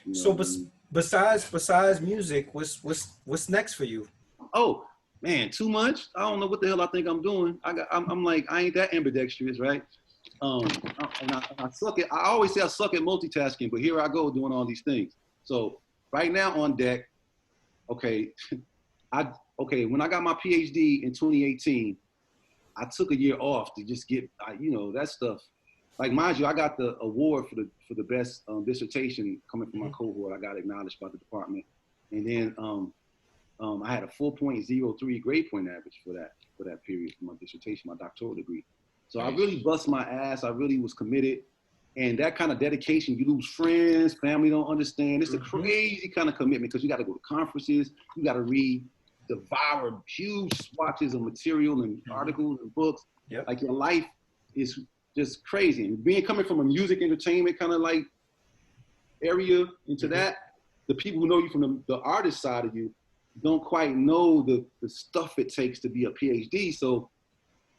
You know so besides music, what's next for you? Oh man, too much. I don't know what the hell I think I'm doing. I'm like, I ain't that ambidextrous, right? And I suck at. I always say I suck at multitasking, but here I go doing all these things. So right now on deck. Okay, when I got my PhD in 2018, I took a year off to just get, you know, that stuff. Like, mind you, I got the award for the best dissertation coming from my cohort. I got acknowledged by the department, and then I had a 4.03 grade point average for that period for my dissertation, my doctoral degree. So I really bust my ass. I really was committed. And that kind of dedication, you lose friends, family don't understand. It's a crazy kind of commitment because you got to go to conferences, you got to devour huge swatches of material and articles and books. Yep. Like your life is just crazy. And coming from a music entertainment kind of like area into that, the people who know you from the artist side of you don't quite know the stuff it takes to be a PhD. So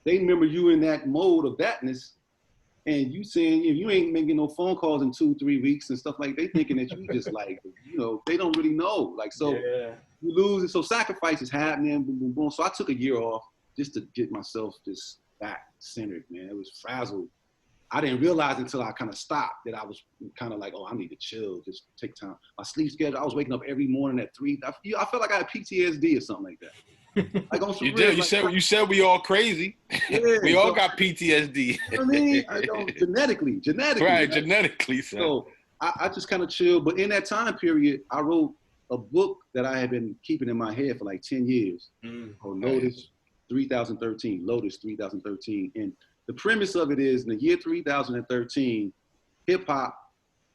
they remember you in that mode of thatness. And you saying you ain't making no phone calls in 2-3 weeks and stuff like they thinking that you just like, you know, they don't really know. Like, so you lose it. So sacrifice is happening, boom, boom, boom. So I took a year off just to get myself just back centered, man. It was frazzled. I didn't realize until I kind of stopped that I was kind of like, oh, I need to chill, just take time. My sleep schedule, I was waking up every morning at 3. I felt like I had PTSD or something like that. Like on some you did. You said we all crazy. Yeah, we all got PTSD. I mean, genetically. Right, genetically. So I just kind of chilled. But in that time period, I wrote a book that I had been keeping in my head for like 10 years called Lotus 3013. Lotus 3013. And the premise of it is in the year 3013, hip hop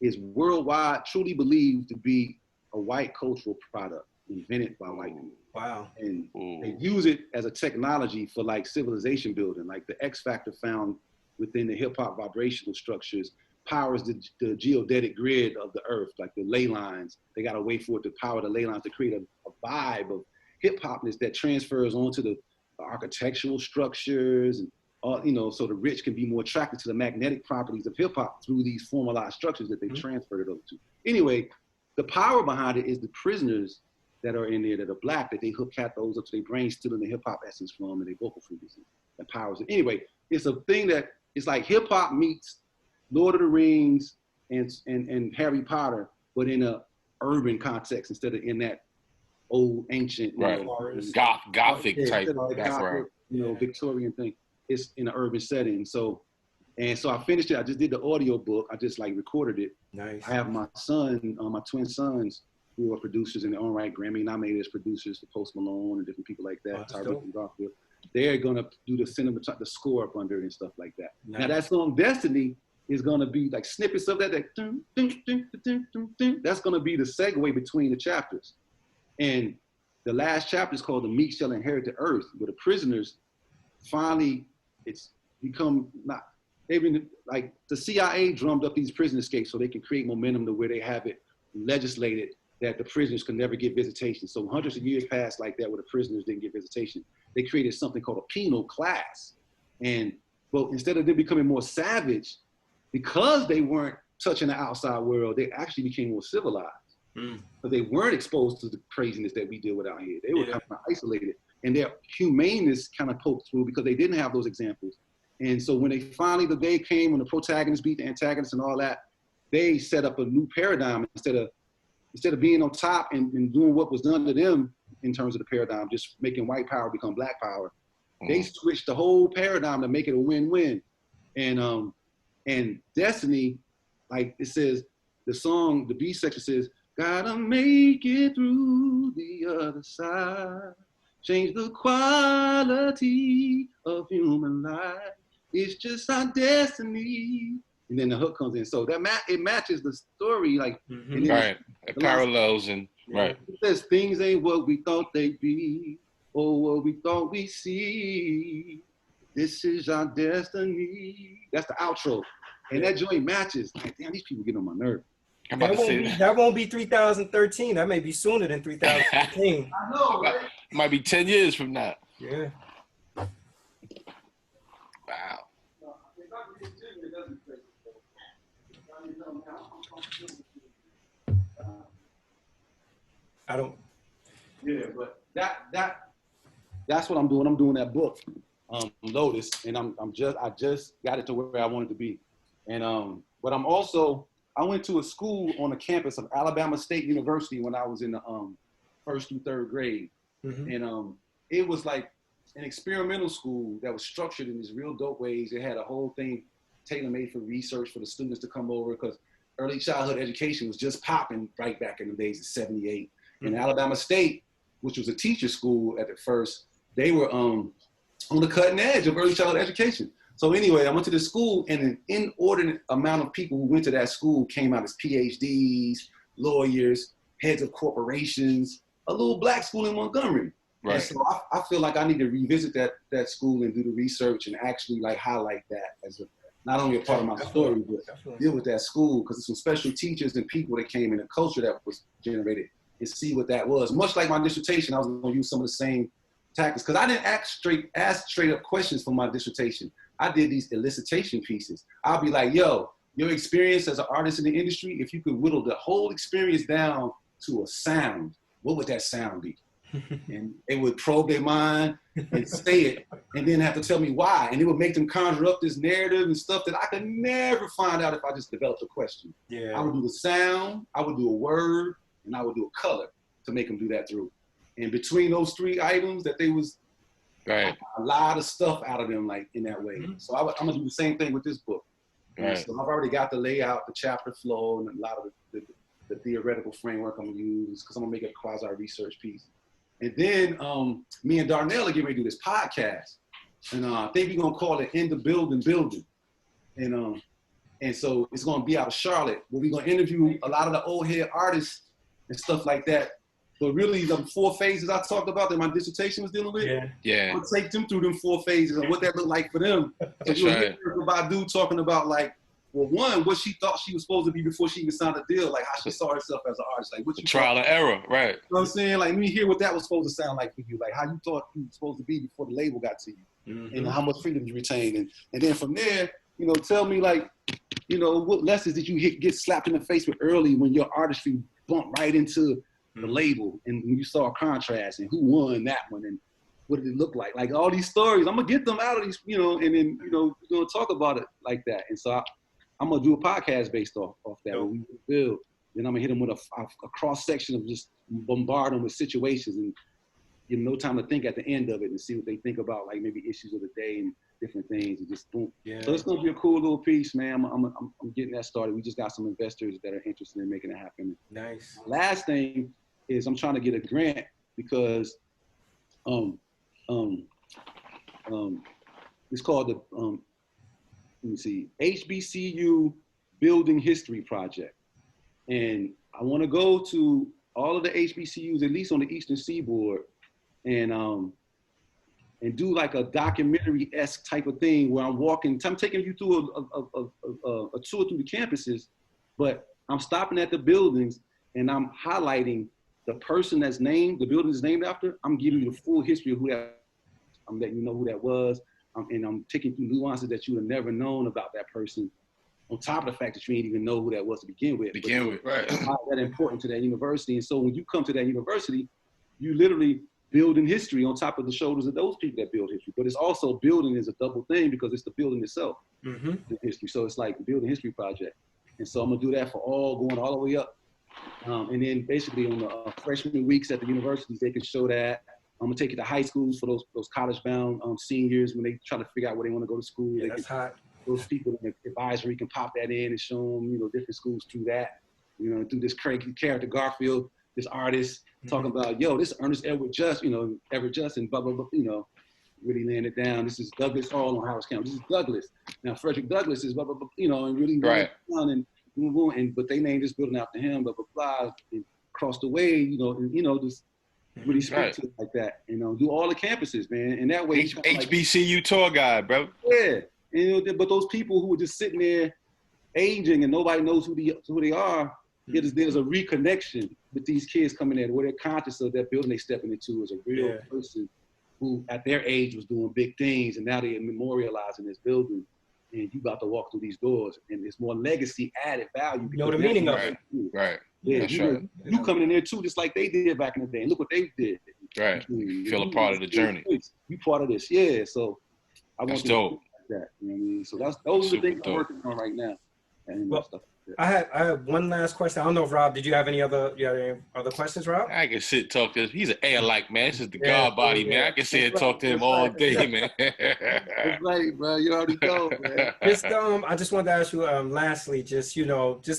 is worldwide truly believed to be a white cultural product invented by white people. Wow. And they use it as a technology for like civilization building, like the X factor found within the hip hop vibrational structures powers the geodetic grid of the earth, like the ley lines. They got a way for it to power the ley lines to create a vibe of hip hopness that transfers onto the architectural structures and you know, so the rich can be more attracted to the magnetic properties of hip hop through these formalized structures that they transferred it over to. Anyway, the power behind it is the prisoners that are in there that are black that they hook cathodes up to their brain, stealing the hip hop essence from and their vocal frequency that powers it. Anyway, it's a thing that it's like hip hop meets Lord of the Rings and Harry Potter, but in a urban context instead of in that old ancient Gothic type background. Victorian thing. It's in an urban setting. So I finished it. I just did the audio book. I just like recorded it. Nice. I have my son, my twin sons, who are producers in their own right, Grammy nominated as producers for Post Malone and different people like that. Tyreek and Garfield. They're gonna do the score up under it and stuff like that. Nice. Now that song Destiny is gonna be like snippets of that. That's gonna be the segue between the chapters. And the last chapter is called "The Meek Shall Inherit the Earth," where the prisoners finally, it's become not. They've been like the CIA drummed up these prison escapes so they can create momentum to where they have it legislated that the prisoners can never get visitation. So hundreds of years passed like that where the prisoners didn't get visitation. They created something called a penal class. But instead of them becoming more savage, because they weren't touching the outside world, they actually became more civilized. But they weren't exposed to the craziness that we deal with out here. They were kind of isolated. And their humaneness kind of poked through because they didn't have those examples. And so when the day came when the protagonists beat the antagonists and all that, they set up a new paradigm instead of being on top and doing what was done to them in terms of the paradigm, just making white power become black power. They switched the whole paradigm to make it a win-win. And Destiny, like it says, the song, the B section says, gotta make it through the other side, change the quality of human life. It's just our destiny. And then the hook comes in. So it matches the story, like right. It parallels and right. It says things ain't what we thought they'd be, or what we thought we see. This is our destiny. That's the outro. And that joint matches. Like, damn, these people get on my nerve. That won't be 3013. That may be sooner than 3013. I know, right? It might be 10 years from now. Yeah. Wow. I don't. Yeah, but that's what I'm doing. I'm doing that book, Lotus, and I just got it to where I wanted to be, and but I went to a school on the campus of Alabama State University when I was in the first through third grade, and it was like an experimental school that was structured in these real dope ways. It had a whole thing tailor-made for research for the students to come over because early childhood education was just popping right back in the days of '78. And Alabama State, which was a teacher school at the first, they were on the cutting edge of early childhood education. So anyway, I went to the school, and an inordinate amount of people who went to that school came out as PhDs, lawyers, heads of corporations, a little black school in Montgomery. Right. And so I feel like I need to revisit that school and do the research and actually like highlight that as not only a part of my story, but deal with that school because there's some special teachers and people that came in, a culture that was generated, and see what that was. Much like my dissertation, I was going to use some of the same tactics because I didn't ask straight up questions for my dissertation. I did these elicitation pieces. I'll be like, yo, your experience as an artist in the industry, if you could whittle the whole experience down to a sound, what would that sound be? And it would probe their mind and say it and then have to tell me why. And it would make them conjure up this narrative and stuff that I could never find out if I just developed a question. Yeah. I would do the sound, I would do a word, and I would do a color to make them do that through. And between those three items that they was a lot of stuff out of them like in that way. So I'm gonna do the same thing with this book. Right. So I've already got the layout, the chapter flow, and a lot of the theoretical framework I'm gonna use because I'm gonna make it a quasi research piece. And then me and Darnell are getting ready to do this podcast. And I think we're gonna call it In the Building. And so it's gonna be out of Charlotte, where we're gonna interview a lot of the old head artists and stuff like that. But really, the 4 phases I talked about that my dissertation was dealing with, I'll take them through them 4 phases and what that looked like for them. That's right. Badu talking about like, well, one, what she thought she was supposed to be before she even signed a deal, like how she saw herself as an artist, like what you trial and error, right? You know what I'm saying? Like, let me hear what that was supposed to sound like for you, like how you thought you were supposed to be before the label got to you, and how much freedom you retained, and then from there, tell me like, what lessons did you get slapped in the face with early when your artistry bumped right into the label, and when you saw a contrast and who won that one and what did it look like? Like all these stories, I'm gonna get them out of these, you know, and then, you know, we're gonna talk about it like that. And so I'm gonna do a podcast based off that. Where we build. Then I'm gonna hit them with a cross section of just bombard them with situations and give them no time to think at the end of it and see what they think about, like maybe issues of the day and different things, and just boom. Yeah. So it's gonna be a cool little piece, man. I'm getting that started. We just got some investors that are interested in making it happen. Nice. Last thing is I'm trying to get a grant because it's called the let me see, HBCU Building History Project, and I want to go to all of the HBCUs, at least on the Eastern Seaboard, and do like a documentary-esque type of thing where I'm taking you through a tour through the campuses, but I'm stopping at the buildings and I'm highlighting the person that's named, the building is named after. I'm giving you the full history of who that. I'm letting you know who that was, and I'm taking through nuances that you would have never known about that person. On top of the fact that you didn't even know who that was to begin with. Right. How that important to that university, and so when you come to that university, you literally building history on top of the shoulders of those people that build history. But it's also building is a double thing because it's the building itself, the history. So it's like building history project, and so I'm gonna do that for going all the way up. And then basically on the freshman weeks at the universities, they can show that. I'm gonna take it to high schools for those college-bound seniors when they try to figure out where they want to go to school. Yeah, that's hot. Those people in the advisory can pop that in and show them, you know, different schools through that. You know, through this crazy character Garfield, this artist talking about, yo, this Ernest Edward Just, you know, Edward Just and blah blah blah, you know, really laying it down. This is Douglas Hall on Howard County. This is Douglas. Now Frederick Douglass is blah blah blah, you know, and really right. But they named this building after him, blah blah blah. And across the way, you know, just really speak to it like that, you know, do all the campuses, man, and that way. HBCU like, tour guide, bro. Yeah, and, you know, but those people who are just sitting there aging and nobody knows who they are, there's a reconnection with these kids coming in where they're conscious of that building they stepping into as a real person who at their age was doing big things, and now they're memorializing this building. And you about to walk through these doors, and there's more legacy added value. You know the meaning of it. Right. Yeah, you coming in there too, just like they did back in the day. And look what they did. Right. Feel a part of the journey. You part of this, yeah. So I want to dope. Like that. You know what I mean? So those are the things I'm working on right now. And well, stuff. I have one last question. I don't know if Rob, did you have any other questions, Rob? I can sit talk to him. He's an air-like man. This is the God body, man. I can sit and talk to him all day, man. That's right, bro. You already know, man. I just wanted to ask you, lastly, just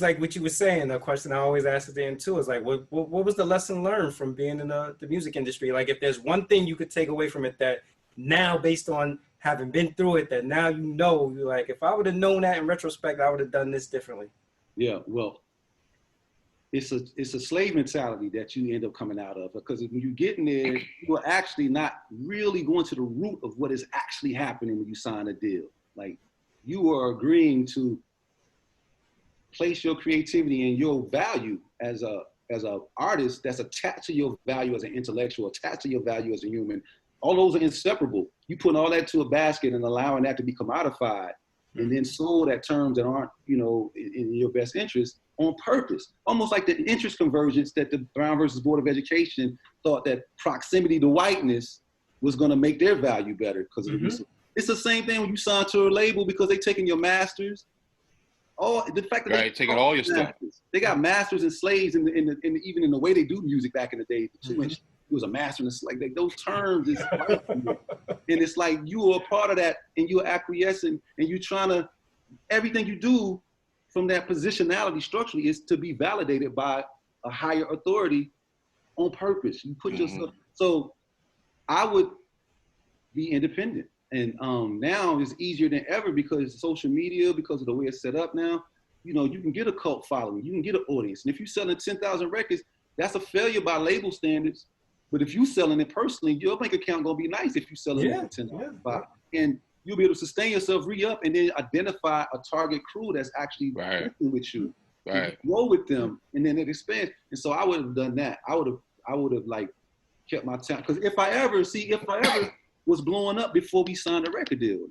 like what you were saying, the question I always ask at the end too is like, what was the lesson learned from being in the music industry? Like, if there's one thing you could take away from it that now, based on having been through it, that now you're like, if I would have known that in retrospect, I would have done this differently. Yeah, well, it's a slave mentality that you end up coming out of, because when you get in there, you are actually not really going to the root of what is actually happening when you sign a deal. Like, you are agreeing to place your creativity and your value as a artist that's attached to your value as an intellectual, attached to your value as a human. All those are inseparable. You put all that to a basket and allowing that to be commodified and then sold at terms that aren't, in your best interest on purpose. Almost like the interest convergence that the Brown versus Board of Education thought that proximity to whiteness was going to make their value better because of the research. It's the same thing when you sign to a label because they taking your masters. The fact that they taking all your stuff. They got masters and slaves in even in the way they do music back in the day. He was a master and slave. Like, those terms is right. And it's like you are a part of that and you're acquiescing and you're trying to, everything you do from that positionality structurally is to be validated by a higher authority on purpose. You put yourself, so I would be independent. And now it's easier than ever because of social media, because of the way it's set up now. You can get a cult following, you can get an audience. And if you're selling 10,000 records, that's a failure by label standards. But if you're selling it personally, your bank account gonna be nice if you're selling it for 10,000. And you'll be able to sustain yourself, re-up, and then identify a target crew that's actually working with you. Right. Grow with them, and then it expands. And so I would have done that. I would have like kept my time. Because if I ever was blowing up before we signed a record deal.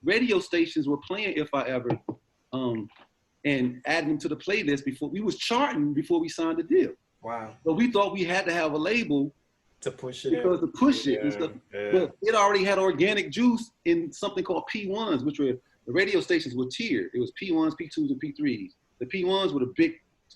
Radio stations were playing If I Ever, and adding them to the playlist before we was charting before we signed the deal. Wow. So we thought we had to have a label to push it and stuff. But it already had organic juice in something called P1s, which were the radio stations were tiered. It was P1s, P2s, and P3s. The P1s were the big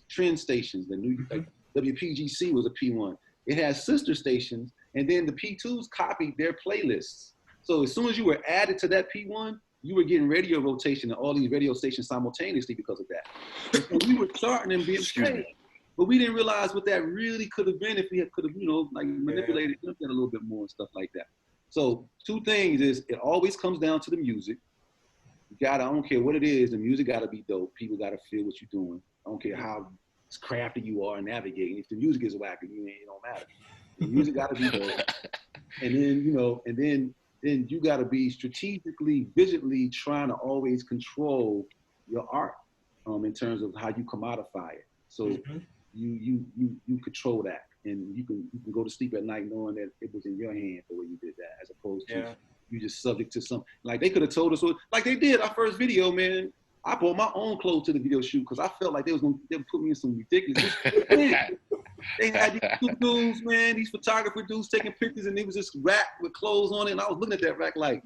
trend stations. The new like WPGC was a P1. It had sister stations, and then the P2s copied their playlists. So as soon as you were added to that P1, you were getting radio rotation in all these radio stations simultaneously because of that. And we were charting and being played. But we didn't realize what that really could have been if we could have, like manipulated it a little bit more and stuff like that. So 2 things is it always comes down to the music. You gotta, I don't care what it is, the music gotta be dope. People gotta feel what you're doing. I don't care how crafty you are in navigating. If the music is whack, it don't matter. The music gotta be dope. And then, then you gotta be strategically, visually trying to always control your art in terms of how you commodify it. So you control that, and you can go to sleep at night knowing that it was in your hand the way you did that, as opposed to you just subject to some, like they could have told us, like they did our first video, man. I bought my own clothes to the video shoot because I felt like they would put me in some ridiculous. They had these dudes, man, these photographer dudes taking pictures, and it was this rack with clothes on it, and I was looking at that rack like,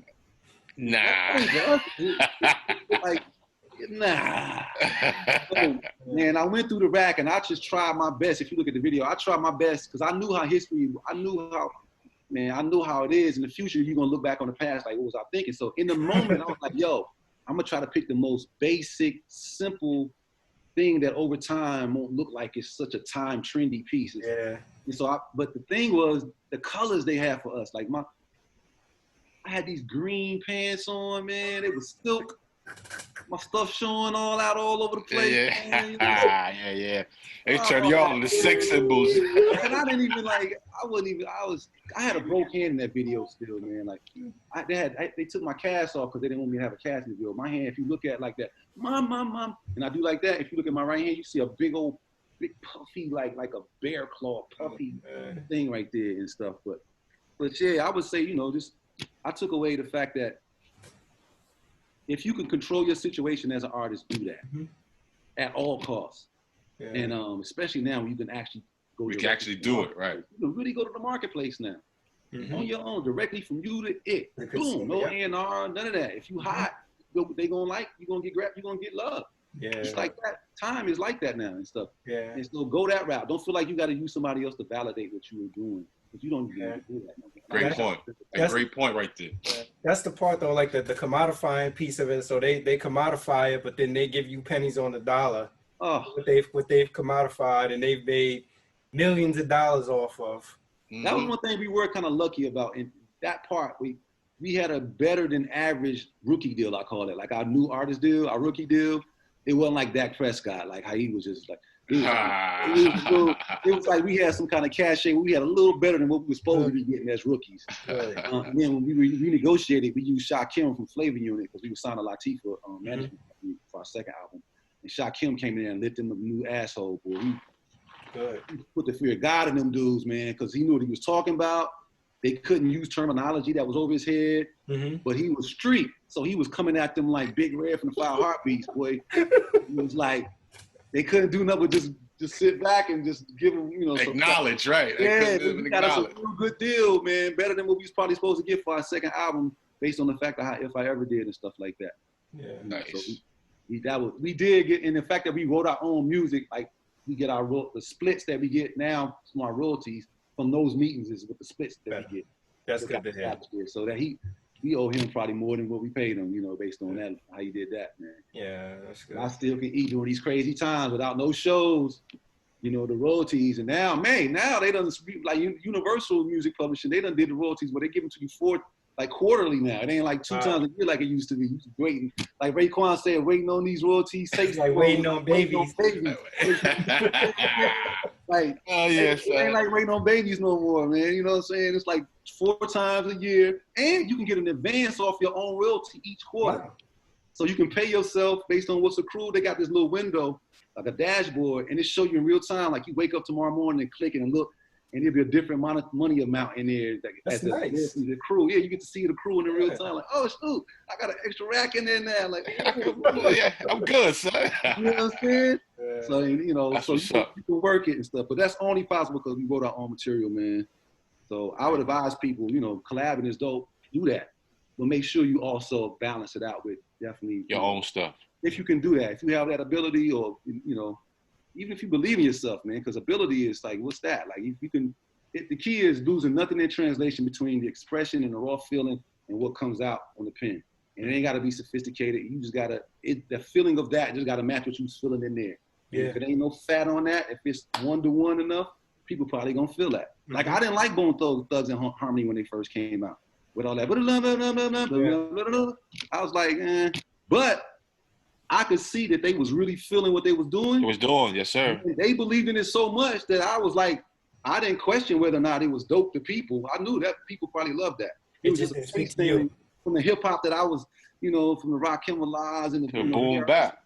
nah. Like, nah. So, man, I went through the rack and I just tried my best. If you look at the video, I tried my best because I knew how it is in the future. You're gonna look back on the past like, what was I thinking? So in the moment, I was like, yo, I'm gonna try to pick the most basic, simple thing that over time won't look like it's such a time trendy piece. And so but the thing was the colors they had for us. Like I had these green pants on, man. It was silk. My stuff showing all over the place. Yeah. They turned you on the sex symbols. And I didn't even I had a broke hand in that video still, man. Like they took my cast off because they didn't want me to have a cast in the video. My hand, if you look at it like that, mom, and I do like that. If you look at my right hand, you see a big puffy, like a bear claw puffy thing right there and stuff. But yeah, I would say, I took away the fact that if you can control your situation as an artist, do that at all costs. Yeah. And especially now when you can actually go. We can actually do it, right? You can really go to the marketplace now on your own, directly from you to it. Boom, no A&R, none of that. If you hot, they gonna like, you gonna get grabbed, you gonna get love. Yeah, it's like that. Time is like that now and stuff. Yeah. And so go that route. Don't feel like you got to use somebody else to validate what you were doing. Because you don't even have to do that. Great point. Great point right there. That's the part though, like the commodifying piece of it. So they commodify it, but then they give you pennies on the dollar. Oh. What they've commodified and they've made millions of dollars off of. That was one thing we were kind of lucky about. In that part, we had a better than average rookie deal, I call it. Like our new artist deal, our rookie deal. It wasn't like Dak Prescott, like how he was just like, it was like we had some kind of cachet. We had a little better than what we were supposed to be getting as rookies. And then when we renegotiated, we used Shai from Flavor Unit because we were signing Latifah management for our second album. And Shai came in there and lit them a new asshole, boy. He put the fear of God in them dudes, man, because he knew what he was talking about. They couldn't use terminology that was over his head, but he was street. So he was coming at them like Big Red from the Five Heartbeats, boy. It was like, they couldn't do nothing but just sit back and just give them, acknowledge, right? Yeah, we got us a real good deal, man. Better than what we was probably supposed to get for our second album based on the fact of how If I Ever Did and stuff like that. Yeah, nice. So we did get, and the fact that we wrote our own music, like we get the splits that we get now from our royalties from those meetings is with the splits that we get. That's good to hear. So that we owe him probably more than what we paid him, based on that, how he did that, man. Yeah, that's good. I still can eat during these crazy times without no shows, the royalties. And now they done, like Universal Music Publishing, they done did the royalties where they give them to you quarterly now. It ain't like 2 times a year like it used to be. You waiting, like Raekwon said, waiting on these royalties. It's like waiting on babies. Like, it ain't like waiting on babies no more, man. You know what I'm saying? It's like 4 times a year, and you can get an advance off your own royalty each quarter. Wow. So you can pay yourself based on what's accrued. They got this little window, like a dashboard, and it show you in real time. Like you wake up tomorrow morning and click and look, and there'll be a different money amount in there. That's nice. The accrue. Yeah, you get to see the accrue in real time. Like, oh shoot, I got an extra rack in there now. Like, yeah, I'm good, son. You know what I'm saying? So, you know, that's so what's you up. can work it and stuff, but that's only possible because we wrote our own material, man. So I would advise people, you know, collabing is dope, do that. But make sure you also balance it out with definitely Your own stuff. If you can do that, if you have that ability, or, you know, even if you believe in yourself, man, because ability is like, what's that? Like, if you can, the key is losing nothing in translation between the expression and the raw feeling and what comes out on the pen. And it ain't got to be sophisticated. You just got to, the feeling of that just got to match what you was feeling in there. Yeah. If it ain't no fat on that, if it's one-to-one enough, people probably gonna feel that. Mm-hmm. Like, I didn't like Bone Thugs and Harmony when they first came out with all that. I was like, but I could see that they was really feeling what they was doing. It was doing, yes, sir. And they believed in it so much that I was like, I didn't question whether or not it was dope to people. I knew that people probably loved that. It was just a taste thing from the hip hop that I was, you know, from the Rakim Laws and the boom bap.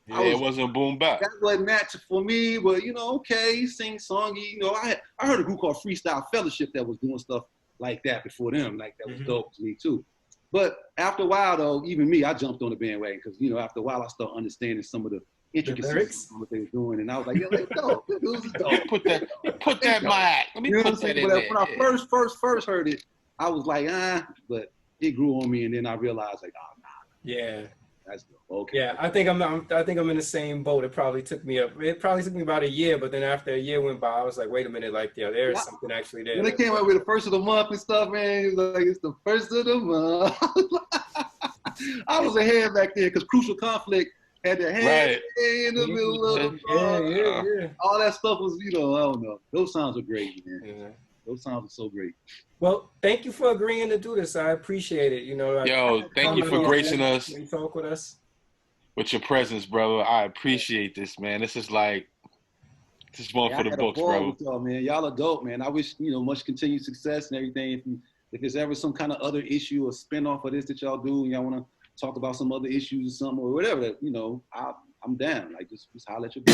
Yeah, it wasn't boom bap. That wasn't that for me, but, you know, okay, sing songy. You know, I heard a group called Freestyle Fellowship that was doing stuff like that before them. Like, that was dope to me too. But after a while, though, even me, I jumped on the bandwagon because, you know, after a while, I started understanding some of the intricacies of what they were doing, and I was like, yeah, like, dope. This is dope. Put that mic. Let me put that in there. When I first heard it, I was like, but it grew on me, and then I realized, like, oh, nah. Yeah. That's dope. Okay. Yeah, I think I'm in the same boat. It probably took me about a year, but then after a year went by, I was like, wait a minute, like, yeah, there's something actually there. When they came out with the first of the month and stuff, man, it was like, it's the first of the month. I was ahead back then because Crucial Conflict had their hand in the middle of yeah. All that stuff was, you know, I don't know. Those sounds are great, man. Yeah. Those sounds are so great. Well, thank you for agreeing to do this. I appreciate it. You know, thank you for gracing us. Talk with us. With your presence, brother. I appreciate this, man. This is one for the books, bro. Y'all, man. Y'all are dope, man. I wish, you know, much continued success and everything. If there's ever some kind of other issue or spinoff of this that y'all do, and y'all want to talk about some other issues or something or whatever, that, you know, I'm down. like just holler at your